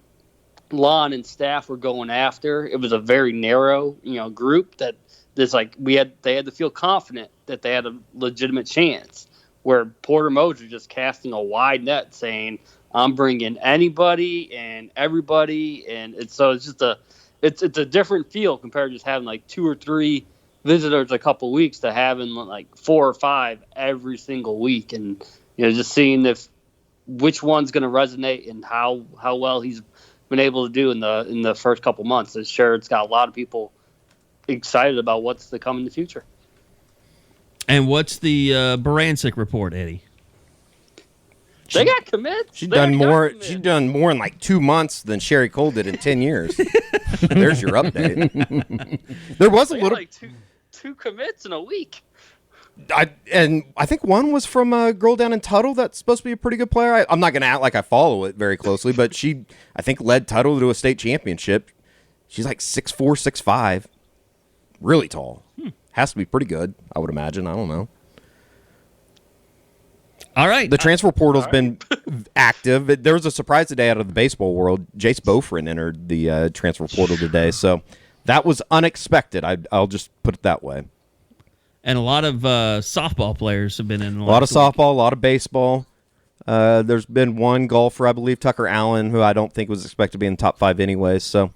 Lon and staff were going after. It was a very narrow, group that they had to feel confident that they had a legitimate chance. Where Porter Moser just casting a wide net, saying, "I'm bringing anybody and everybody," and it's just it's a different feel compared to just having like 2 or 3 visitors a couple weeks to having like 4 or 5 every single week, and just seeing which one's going to resonate and how well he's been able to do in the first couple months. It's got a lot of people excited about what's to come in the future. And what's the Barancic report, Eddie? They got commits. She's done more in like 2 months than Sherry Cole did in 10 years. There's your update. There was a little like two commits in a week. I think one was from a girl down in Tuttle that's supposed to be a pretty good player. I'm not going to act like I follow it very closely, but she, I think, led Tuttle to a state championship. She's like 6'4", 6'5", really tall. Has to be pretty good, I would imagine. I don't know. All right. The transfer portal's been active. There was a surprise today out of the baseball world. Jace Beaufort entered the transfer portal today, so that was unexpected. I'll just put it that way. And a lot of softball players have been in. A lot of softball, a lot of baseball. There's been one golfer, I believe, Tucker Allen, who I don't think was expected to be in the top 5 anyways. So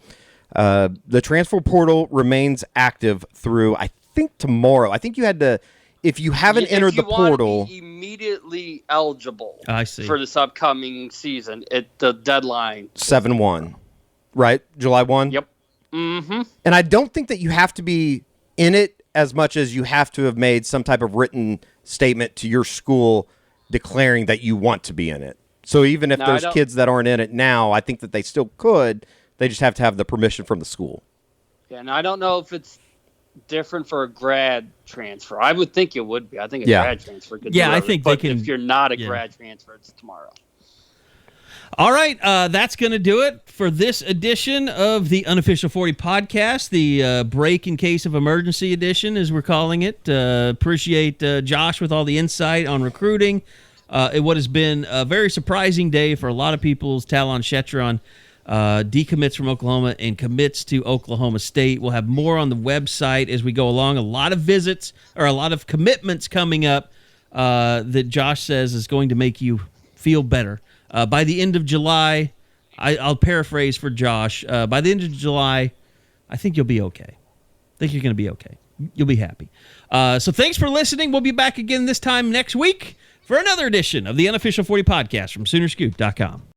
the transfer portal remains active through, I think, tomorrow. I think you had to, if you haven't entered the portal, to be immediately eligible. I see. For this upcoming season, the deadline 7/1, right? July 1. Yep. Mm-hmm. And I don't think that you have to be in it as much as you have to have made some type of written statement to your school declaring that you want to be in it. So even if there's kids that aren't in it now, I think that they still could. They just have to have the permission from the school. Yeah, and I don't know if it's different for a grad transfer. I would think it would be. I think a grad transfer could do it. I think they can. If you're not a grad transfer, it's tomorrow. All right, that's going to do it for this edition of the Unofficial 40 podcast, the break in case of emergency edition, as we're calling it. Appreciate Josh with all the insight on recruiting. What has been a very surprising day for a lot of people's Talyn Shettron decommits from Oklahoma and commits to Oklahoma State. We'll have more on the website as we go along. A lot of visits or a lot of commitments coming up that Josh says is going to make you feel better. By the end of July, I'll paraphrase for Josh. By the end of July, I think you'll be okay. I think you're going to be okay. You'll be happy. So thanks for listening. We'll be back again this time next week for another edition of the Unofficial 40 podcast from Soonerscoop.com.